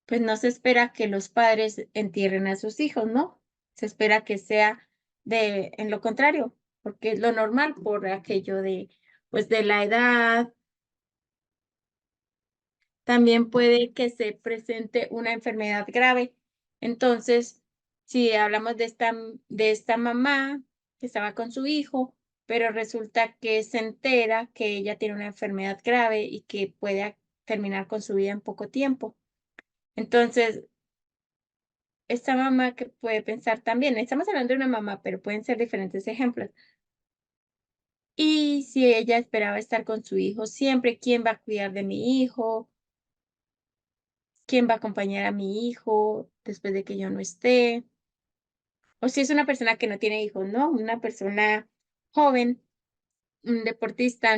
pues no se espera que los padres entierren a sus hijos, ¿no? Se espera que sea en lo contrario, porque es lo normal por aquello pues, de la edad. También puede que se presente una enfermedad grave. Entonces, si hablamos de esta mamá que estaba con su hijo, pero resulta que se entera que ella tiene una enfermedad grave y que puede terminar con su vida en poco tiempo. Entonces, esta mamá que puede pensar también, estamos hablando de una mamá, pero pueden ser diferentes ejemplos. Y si ella esperaba estar con su hijo siempre, ¿quién va a cuidar de mi hijo? ¿Quién va a acompañar a mi hijo después de que yo no esté? O si es una persona que no tiene hijos, ¿no? Una persona joven, un deportista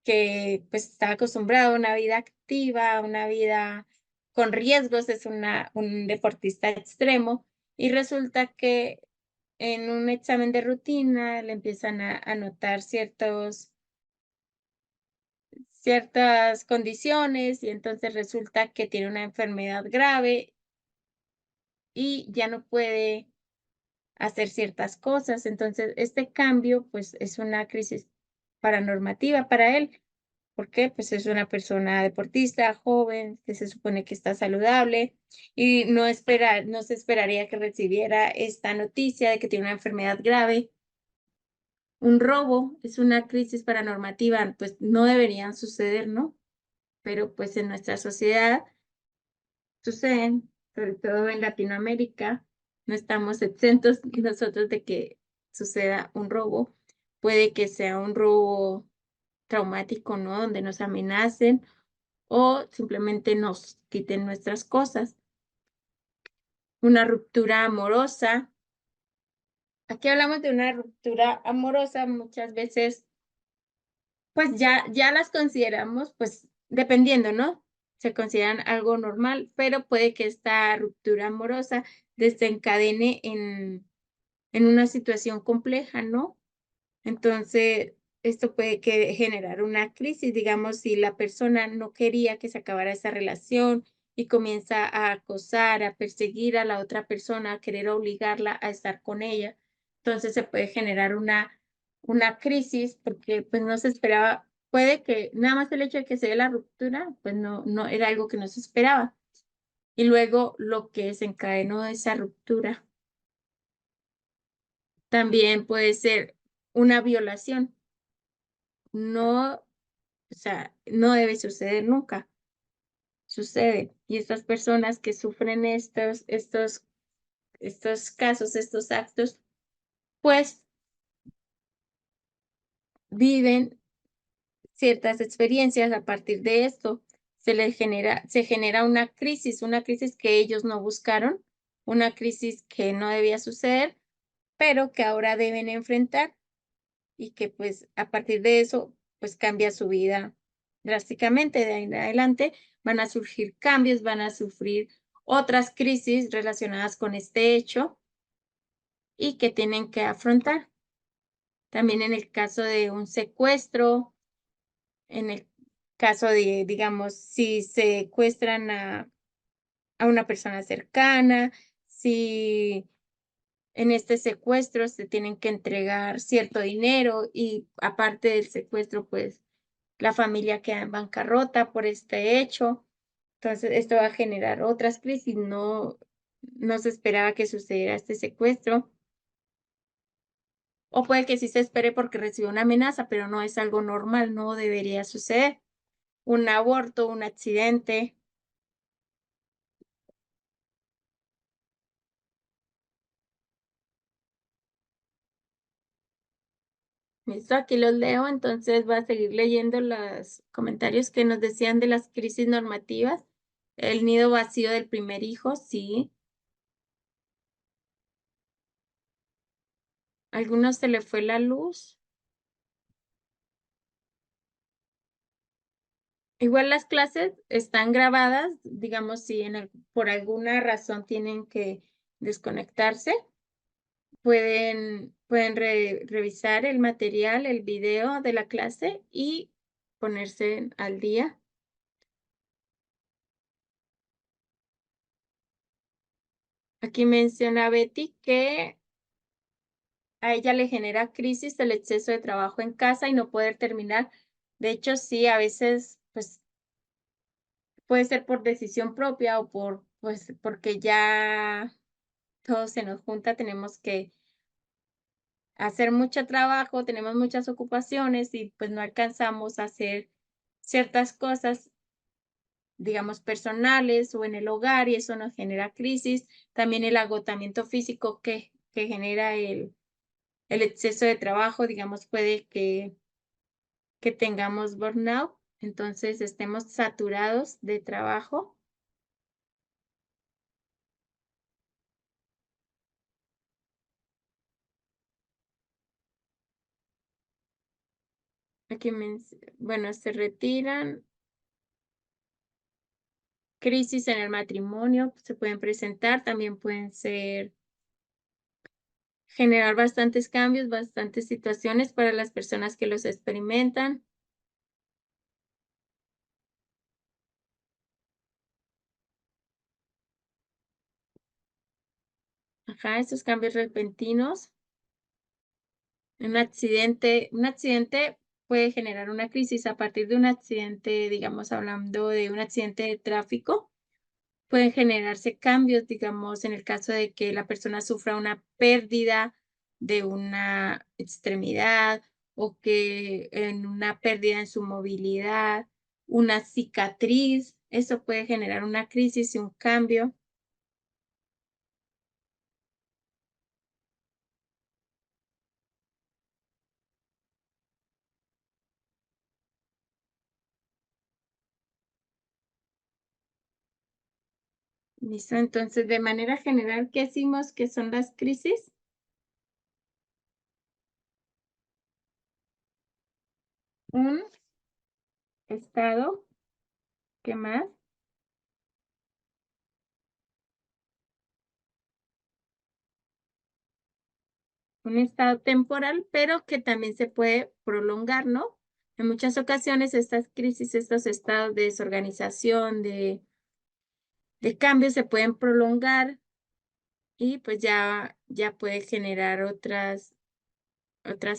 que pues está acostumbrado a una vida activa, una vida con riesgos, es un deportista extremo y resulta que en un examen de rutina le empiezan a notar ciertas condiciones y entonces resulta que tiene una enfermedad grave y ya no puede hacer ciertas cosas. Entonces, este cambio, pues, es una crisis paranormativa para él, ¿Por qué? Pues es una persona deportista, joven, que se supone que está saludable y no se esperaría que recibiera esta noticia de que tiene una enfermedad grave. Un robo es una crisis paranormativa, pues no deberían suceder, ¿no? Pero pues en nuestra sociedad suceden, sobre todo en Latinoamérica, no estamos exentos nosotros de que suceda un robo. Puede que sea un robo traumático, ¿no? Donde nos amenacen o simplemente nos quiten nuestras cosas. Una ruptura amorosa. Aquí hablamos de una ruptura amorosa, muchas veces, pues ya las consideramos, pues dependiendo, ¿no? Se consideran algo normal, pero puede que esta ruptura amorosa desencadene en una situación compleja, ¿no? Entonces, esto puede generar una crisis, digamos, si la persona no quería que se acabara esa relación y comienza a acosar, a perseguir a la otra persona, a querer obligarla a estar con ella. Entonces se puede generar una crisis porque pues no se esperaba, puede que nada más el hecho de que se dé la ruptura, pues no era algo que no se esperaba. Y luego lo que desencadenó esa ruptura también puede ser una violación. No, o sea, no debe suceder nunca, sucede. Y estas personas que sufren estos casos, estos actos, pues viven ciertas experiencias a partir de esto. Se genera una crisis que ellos no buscaron, una crisis que no debía suceder, pero que ahora deben enfrentar y que pues a partir de eso pues cambia su vida drásticamente. De ahí en adelante van a surgir cambios, van a sufrir otras crisis relacionadas con este hecho y que tienen que afrontar. También en el caso de un secuestro, en el caso de, digamos, si secuestran a una persona cercana, si en este secuestro se tienen que entregar cierto dinero y aparte del secuestro, pues la familia queda en bancarrota por este hecho. Entonces, esto va a generar otras crisis. No se esperaba que sucediera este secuestro. O puede que sí se espere porque recibió una amenaza, pero no es algo normal, no debería suceder. Un aborto, un accidente. Listo, aquí los leo, entonces voy a seguir leyendo los comentarios que nos decían de las crisis normativas. El nido vacío del primer hijo, sí. A algunos se le fue la luz. Igual las clases están grabadas, digamos, si por alguna razón tienen que desconectarse, pueden revisar el material, el video de la clase y ponerse al día. Aquí menciona Betty que a ella le genera crisis el exceso de trabajo en casa y no poder terminar. De hecho, sí, a veces, pues, puede ser por decisión propia o pues, porque ya todo se nos junta, tenemos que hacer mucho trabajo, tenemos muchas ocupaciones y pues no alcanzamos a hacer ciertas cosas, digamos, personales o en el hogar y eso nos genera crisis. También el agotamiento físico que genera el exceso de trabajo, digamos, puede que tengamos burnout, entonces estemos saturados de trabajo. Aquí, bueno, se retiran. Crisis en el matrimonio se pueden presentar, también pueden generar bastantes cambios, bastantes situaciones para las personas que los experimentan. Ajá, estos cambios repentinos. Un accidente puede generar una crisis a partir de un accidente, digamos, hablando de un accidente de tráfico. Pueden generarse cambios, digamos, en el caso de que la persona sufra una pérdida de una extremidad o que en una pérdida en su movilidad, una cicatriz, eso puede generar una crisis y un cambio. ¿Listo? Entonces, de manera general, ¿qué decimos que son las crisis? Un estado, ¿qué más? Un estado temporal, pero que también se puede prolongar, ¿no? En muchas ocasiones estas crisis, estos estados de desorganización, de cambio se pueden prolongar y pues ya puede generar otras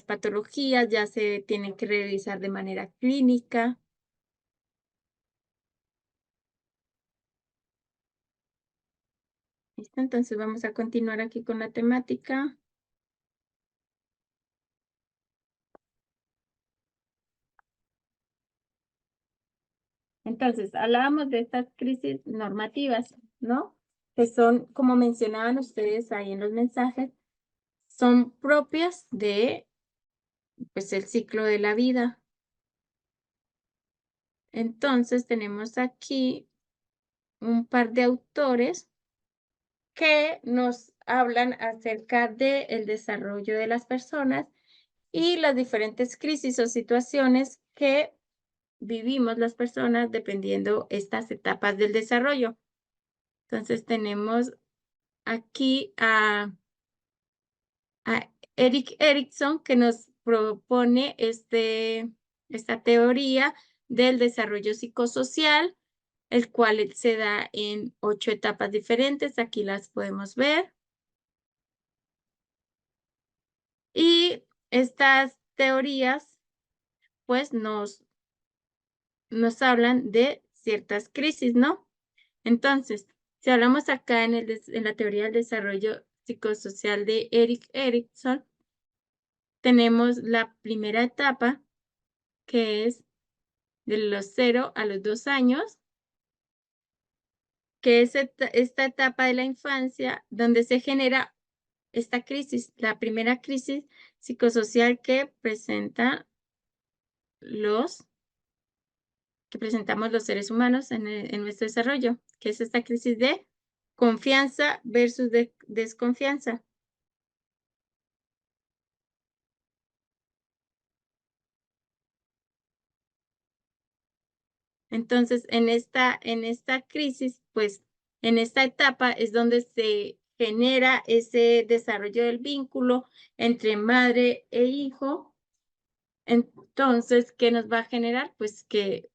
patologías, ya se tienen que revisar de manera clínica. ¿Listo? Entonces vamos a continuar aquí con la temática. Entonces, hablábamos de estas crisis normativas, ¿no? Que son, como mencionaban ustedes ahí en los mensajes, son propias de, pues, el ciclo de la vida. Entonces, tenemos aquí un par de autores que nos hablan acerca del desarrollo de las personas y las diferentes crisis o situaciones que vivimos las personas dependiendo estas etapas del desarrollo. Entonces, tenemos aquí a Erik Erikson, que nos propone esta teoría del desarrollo psicosocial, el cual se da en 8 etapas diferentes. Aquí las podemos ver. Y estas teorías, pues, nos hablan de ciertas crisis, ¿no? Entonces, si hablamos acá en la teoría del desarrollo psicosocial de Erik Erikson, tenemos la primera etapa, que es de los 0 a los 2 años, que es esta etapa de la infancia donde se genera esta crisis, la primera crisis psicosocial que presentamos los seres humanos en nuestro desarrollo, que es esta crisis de confianza versus desconfianza. Entonces, en esta crisis, pues, en esta etapa es donde se genera ese desarrollo del vínculo entre madre e hijo. Entonces, ¿qué nos va a generar? Pues que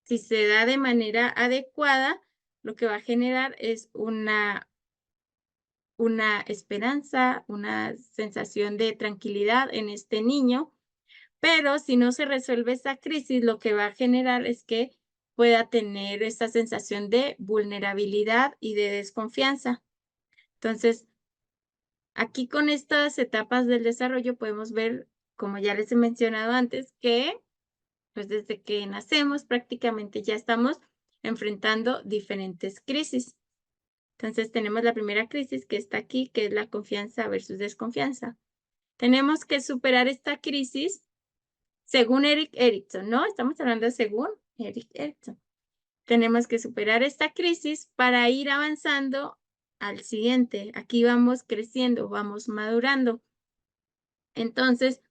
si se da de manera adecuada, lo que va a generar es una esperanza, una sensación de tranquilidad en este niño. Pero si no se resuelve esa crisis, lo que va a generar es que pueda tener esta sensación de vulnerabilidad y de desconfianza. Entonces, aquí con estas etapas del desarrollo podemos ver, como ya les he mencionado antes, que pues desde que nacemos prácticamente ya estamos enfrentando diferentes crisis. Entonces tenemos la primera crisis que está aquí, que es la confianza versus desconfianza. Tenemos que superar esta crisis según Erik Erikson, ¿no? Estamos hablando según Erik Erikson. Tenemos que superar esta crisis para ir avanzando al siguiente. Aquí vamos creciendo, vamos madurando. Entonces,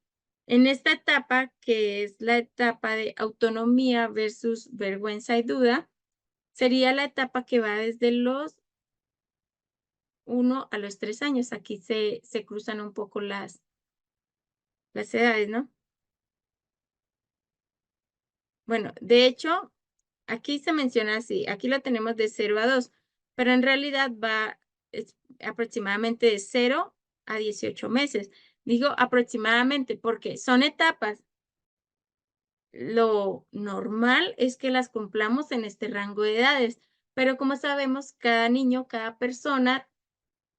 en esta etapa, que es la etapa de autonomía versus vergüenza y duda, sería la etapa que va desde los 1 a los 3 años. Aquí se cruzan un poco las edades, ¿no? Bueno, de hecho, aquí se menciona así, aquí lo tenemos de 0 a 2, pero en realidad va aproximadamente de 0 a 18 meses. Digo aproximadamente porque son etapas. lo normal es que las cumplamos en este rango de edades, pero como sabemos, cada niño, cada persona,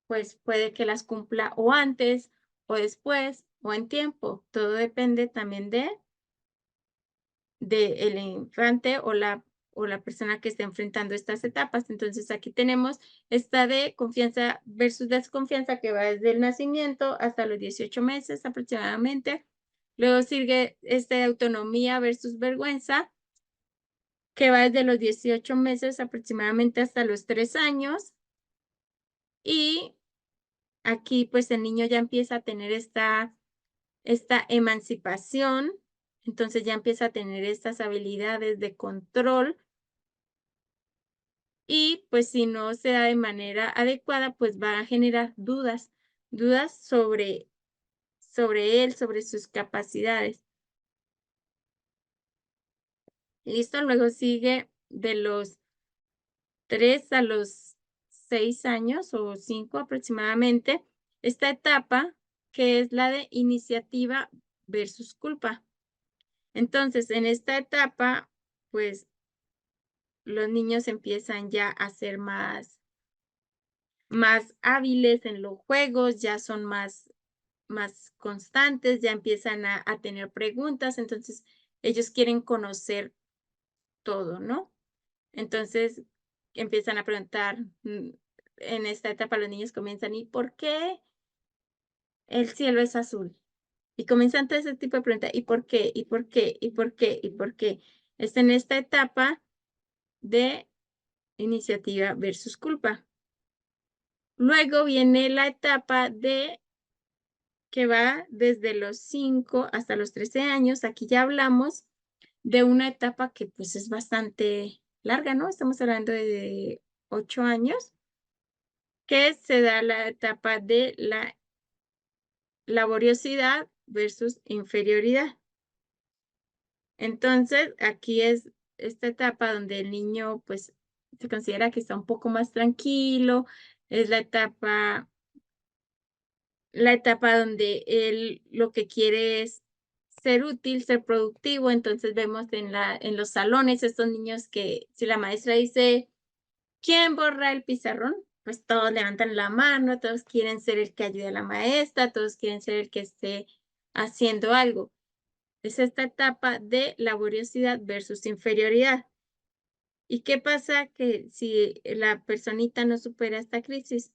pues puede que las cumpla o antes, o después, o en tiempo. Todo depende también de el infante o la persona que esté enfrentando estas etapas. Entonces, aquí tenemos esta de confianza versus desconfianza, que va desde el nacimiento hasta los 18 meses aproximadamente. Luego sigue de autonomía versus vergüenza, que va desde los 18 meses aproximadamente hasta los 3 años. Y aquí, pues, el niño ya empieza a tener esta emancipación, entonces ya empieza a tener estas habilidades de control. Y pues si no se da de manera adecuada, pues va a generar dudas sobre él, sobre sus capacidades. Listo, luego sigue de los 3 a los 6 años o 5 aproximadamente, esta etapa que es la de iniciativa versus culpa. Entonces, en esta etapa, pues los niños empiezan ya a ser más hábiles en los juegos, ya son más constantes, ya empiezan a tener preguntas, entonces ellos quieren conocer todo, ¿no? Entonces empiezan a preguntar, en esta etapa los niños comienzan, ¿y por qué el cielo es azul? Y comienzan todo ese tipo de preguntas, ¿y por qué? ¿Y por qué? ¿Y por qué? ¿Y por qué? Es en esta etapa de iniciativa versus culpa. Luego viene la etapa que va desde los 5 hasta los 13 años. Aquí ya hablamos de una etapa que pues es bastante larga, ¿no? Estamos hablando de 8 años, que se da la etapa de la laboriosidad versus inferioridad. Entonces, aquí es esta etapa donde el niño pues se considera que está un poco más tranquilo, es la etapa donde él lo que quiere es ser útil, ser productivo. Entonces vemos en los salones estos niños que si la maestra dice, ¿quién borra el pizarrón? Pues todos levantan la mano, todos quieren ser el que ayude a la maestra, todos quieren ser el que esté haciendo algo. Es esta etapa de laboriosidad versus inferioridad. ¿Y qué pasa que si la personita no supera esta crisis?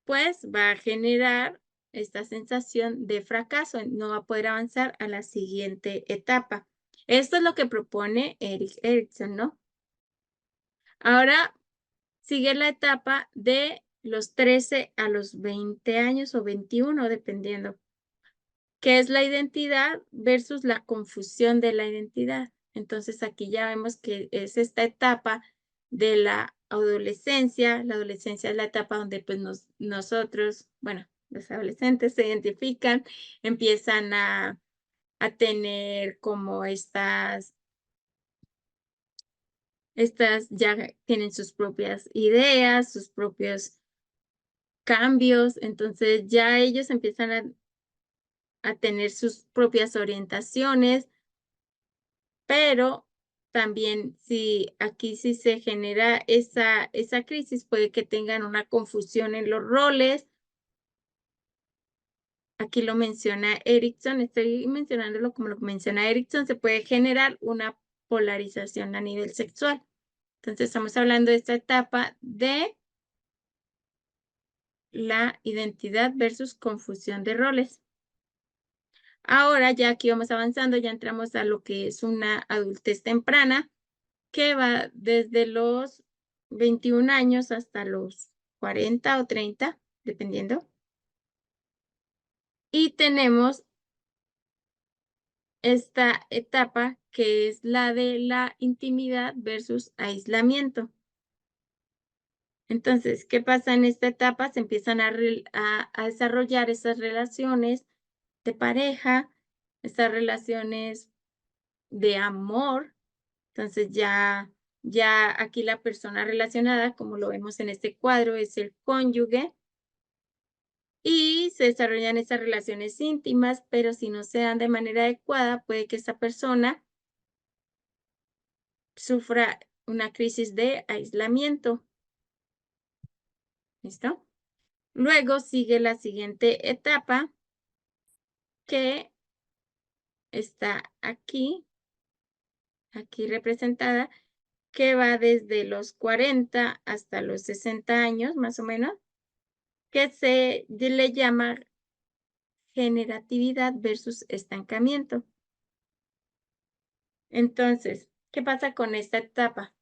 Pues va a generar esta sensación de fracaso, no va a poder avanzar a la siguiente etapa. Esto es lo que propone Erik Erikson, ¿no? Ahora sigue la etapa de los 13 a los 20 años o 21, dependiendo, que es la identidad versus la confusión de la identidad. Entonces aquí ya vemos que es esta etapa de la adolescencia. La adolescencia es la etapa donde pues nosotros, bueno, los adolescentes se identifican, empiezan a tener como estas ya tienen sus propias ideas, sus propios cambios, entonces ya ellos empiezan a tener sus propias orientaciones, pero también si aquí sí se genera esa crisis, puede que tengan una confusión en los roles. Aquí lo menciona Erikson, estoy mencionándolo como lo menciona Erikson, se puede generar una polarización a nivel sexual. Entonces estamos hablando de esta etapa de la identidad versus confusión de roles. Ahora ya aquí vamos avanzando, ya entramos a lo que es una adultez temprana, que va desde los 21 años hasta los 40 o 30, dependiendo. Y tenemos esta etapa que es la de la intimidad versus aislamiento. Entonces, ¿qué pasa en esta etapa? Se empiezan a desarrollar esas relaciones de pareja, estas relaciones de amor. Entonces ya aquí la persona relacionada, como lo vemos en este cuadro, es el cónyuge. y se desarrollan esas relaciones íntimas, pero si no se dan de manera adecuada, puede que esta persona sufra una crisis de aislamiento. ¿Listo? Luego sigue la siguiente etapa que está aquí representada, que va desde los 40 hasta los 60 años, más o menos, que se le llama generatividad versus estancamiento. Entonces, ¿qué pasa con esta etapa?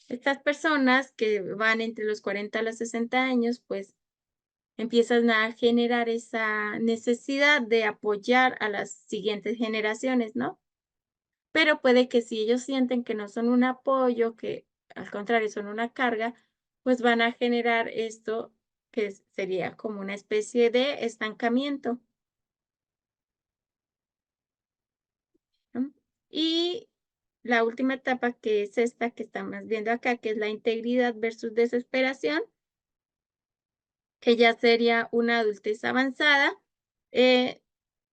Estas personas que van entre los 40 a los 60 años, pues empiezan a generar esa necesidad de apoyar a las siguientes generaciones, ¿no? Pero puede que si ellos sienten que no son un apoyo, que al contrario son una carga, pues van a generar esto que sería como una especie de estancamiento, ¿no? Y la última etapa, que es esta que estamos viendo acá, que es la integridad versus desesperación, que ya sería una adultez avanzada,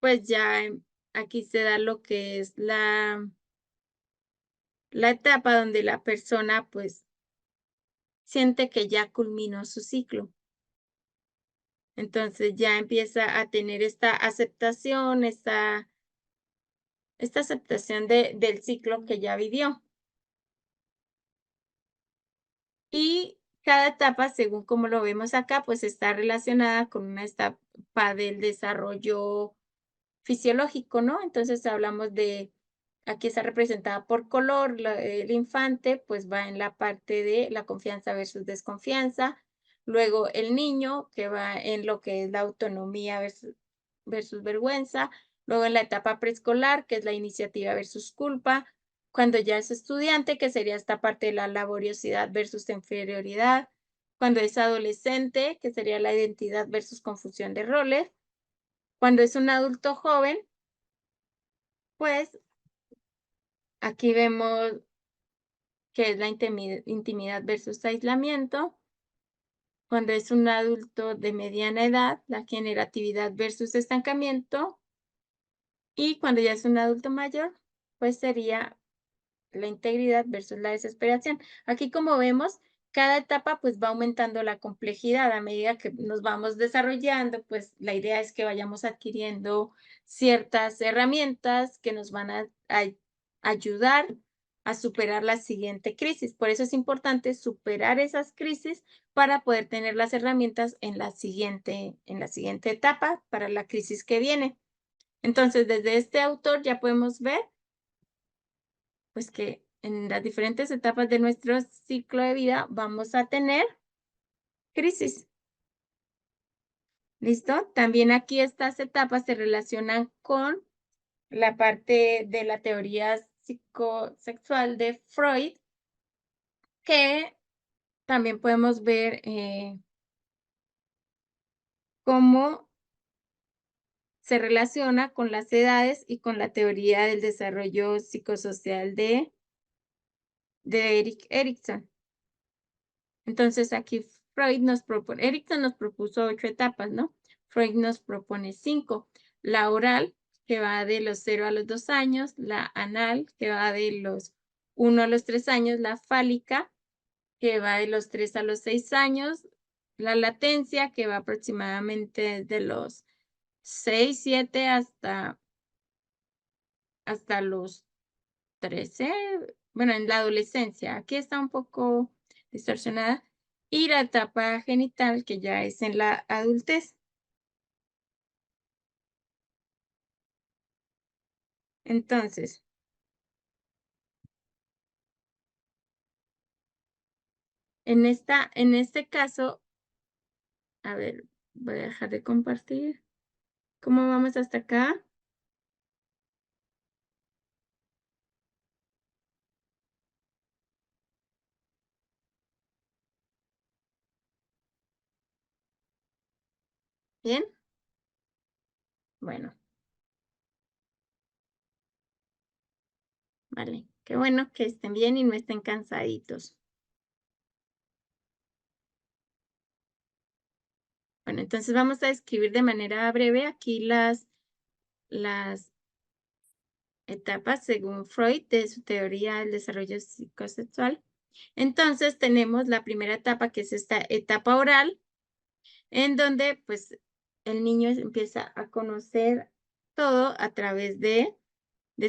pues ya aquí se da lo que es la etapa donde la persona pues siente que ya culminó su ciclo. Entonces ya empieza a tener esta aceptación, esta aceptación del ciclo que ya vivió. Y cada etapa, según como lo vemos acá, pues está relacionada con una etapa del desarrollo fisiológico, ¿no? Entonces hablamos de, aquí está representada por color, el infante, pues va en la parte de la confianza versus desconfianza. Luego el niño, que va en lo que es la autonomía versus vergüenza. Luego en la etapa preescolar, que es la iniciativa versus culpa. Cuando ya es estudiante, que sería esta parte de la laboriosidad versus inferioridad. Cuando es adolescente, que sería la identidad versus confusión de roles. Cuando es un adulto joven, pues aquí vemos que es la intimidad versus aislamiento. Cuando es un adulto de mediana edad, la generatividad versus estancamiento. Y cuando ya es un adulto mayor, pues sería la integridad versus la desesperación. Aquí, como vemos, cada etapa pues va aumentando la complejidad a medida que nos vamos desarrollando, pues la idea es que vayamos adquiriendo ciertas herramientas que nos van a ayudar a superar la siguiente crisis. Por eso es importante superar esas crisis para poder tener las herramientas en la siguiente etapa para la crisis que viene. Entonces, desde este autor ya podemos ver pues que en las diferentes etapas de nuestro ciclo de vida vamos a tener crisis. ¿Listo? También aquí estas etapas se relacionan con la parte de la teoría psicosexual de Freud, que también podemos ver cómo se relaciona con las edades y con la teoría del desarrollo psicosocial de Erik Erikson. Entonces aquí Erikson nos propuso 8 etapas, ¿no? Freud nos propone 5. La oral, que va de los 0 a los 2 años, la anal, que va de los 1 a los 3 años, la fálica, que va de los 3 a los 6 años, la latencia, que va aproximadamente de los 6, 7 hasta los 13, bueno, en la adolescencia. Aquí está un poco distorsionada. Y la etapa genital, que ya es en la adultez. Entonces, en este caso, a ver, voy a dejar de compartir. ¿Cómo vamos hasta acá? ¿Bien? Bueno, vale. Qué bueno que estén bien y no estén cansaditos. Bueno. Bueno, entonces vamos a describir de manera breve aquí las etapas según Freud de su teoría del desarrollo psicosexual. Entonces tenemos la primera etapa, que es esta etapa oral, en donde pues el niño empieza a conocer todo a través de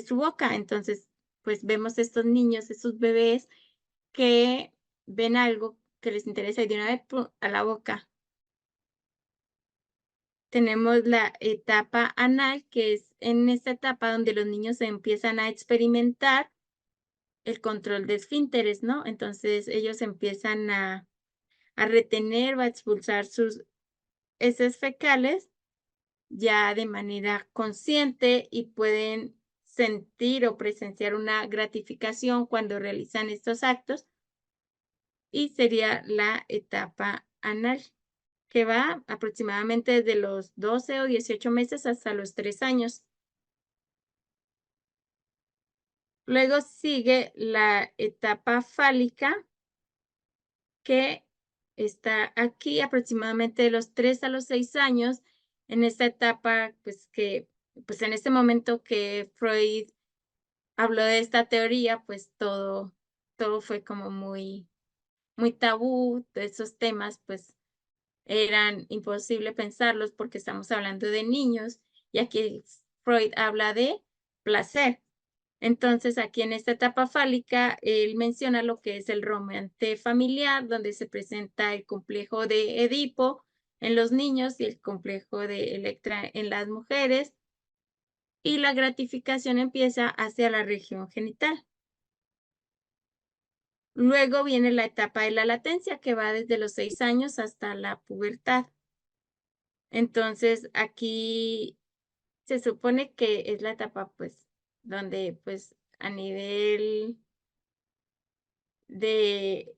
su boca. Entonces pues vemos estos niños, estos bebés que ven algo que les interesa y de una vez ¡pum!, a la boca. Tenemos la etapa anal, que es en esta etapa donde los niños empiezan a experimentar el control de esfínteres, ¿no? Entonces ellos empiezan a retener o a expulsar sus heces fecales ya de manera consciente y pueden sentir o presenciar una gratificación cuando realizan estos actos, y sería la etapa anal, que va aproximadamente desde los 12 o 18 meses hasta los 3 años. Luego sigue la etapa fálica, que está aquí aproximadamente de los 3 a los 6 años. En esta etapa, pues en este momento que Freud habló de esta teoría, pues todo fue como muy tabú. De esos temas, pues eran imposible pensarlos porque estamos hablando de niños, y aquí Freud habla de placer. Entonces, aquí en esta etapa fálica, él menciona lo que es el romance familiar, donde se presenta el complejo de Edipo en los niños y el complejo de Electra en las mujeres, y la gratificación empieza hacia la región genital. Luego viene la etapa de la latencia, que va desde los 6 años hasta la pubertad. Entonces, aquí se supone que es la etapa, pues, donde, pues, a nivel de,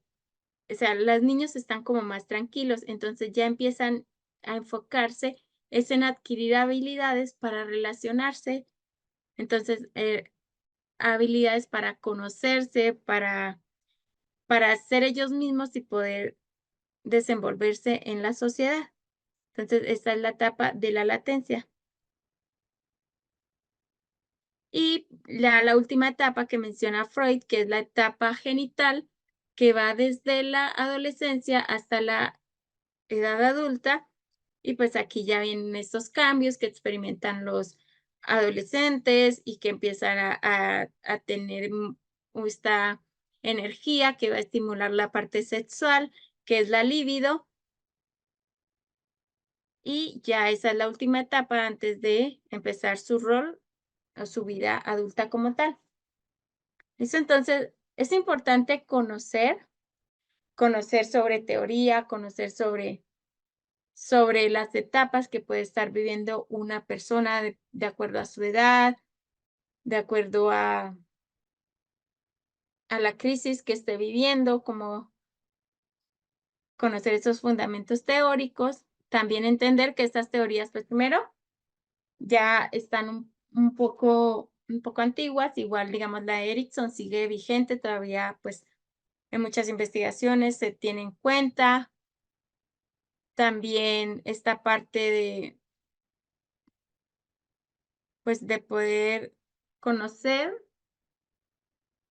o sea, los niños están como más tranquilos, entonces ya empiezan a enfocarse es en adquirir habilidades para relacionarse. Entonces, habilidades para conocerse, para ser ellos mismos y poder desenvolverse en la sociedad. Entonces, esta es la etapa de la latencia. Y la última etapa que menciona Freud, que es la etapa genital, que va desde la adolescencia hasta la edad adulta. Y pues aquí ya vienen estos cambios que experimentan los adolescentes y que empiezan a tener esta energía que va a estimular la parte sexual, que es la libido. Y ya esa es la última etapa antes de empezar su rol o su vida adulta como tal. ¿Listo? Entonces, es importante conocer sobre teoría, conocer sobre las etapas que puede estar viviendo una persona de acuerdo a su edad, de acuerdo a la crisis que esté viviendo, como conocer esos fundamentos teóricos. También entender que estas teorías, pues primero, ya están un poco antiguas. Igual, digamos, la Erickson sigue vigente todavía, pues en muchas investigaciones se tiene en cuenta. También esta parte de, pues, de poder conocer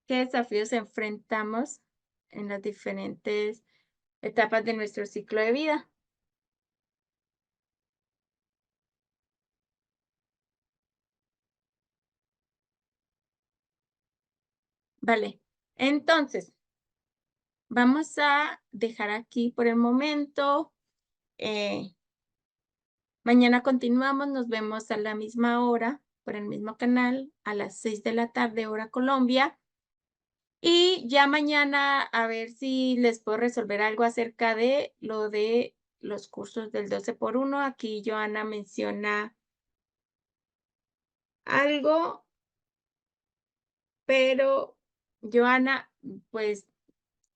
qué desafíos enfrentamos en las diferentes etapas de nuestro ciclo de vida. Vale, entonces, vamos a dejar aquí por el momento. Mañana continuamos, nos vemos a la misma hora, por el mismo canal, a las 6 de la tarde, hora Colombia. Y ya mañana a ver si les puedo resolver algo acerca de lo de los cursos del 12x1. Aquí Joana menciona algo, pero Joana, pues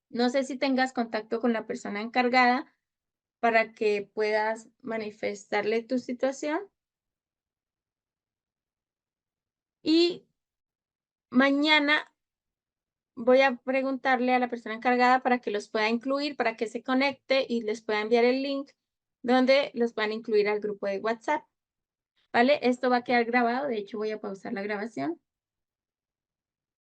no sé si tengas contacto con la persona encargada para que puedas manifestarle tu situación. Y mañana voy a preguntarle a la persona encargada para que los pueda incluir, para que se conecte y les pueda enviar el link donde los van a incluir al grupo de WhatsApp. ¿Vale? Esto va a quedar grabado, de hecho voy a pausar la grabación.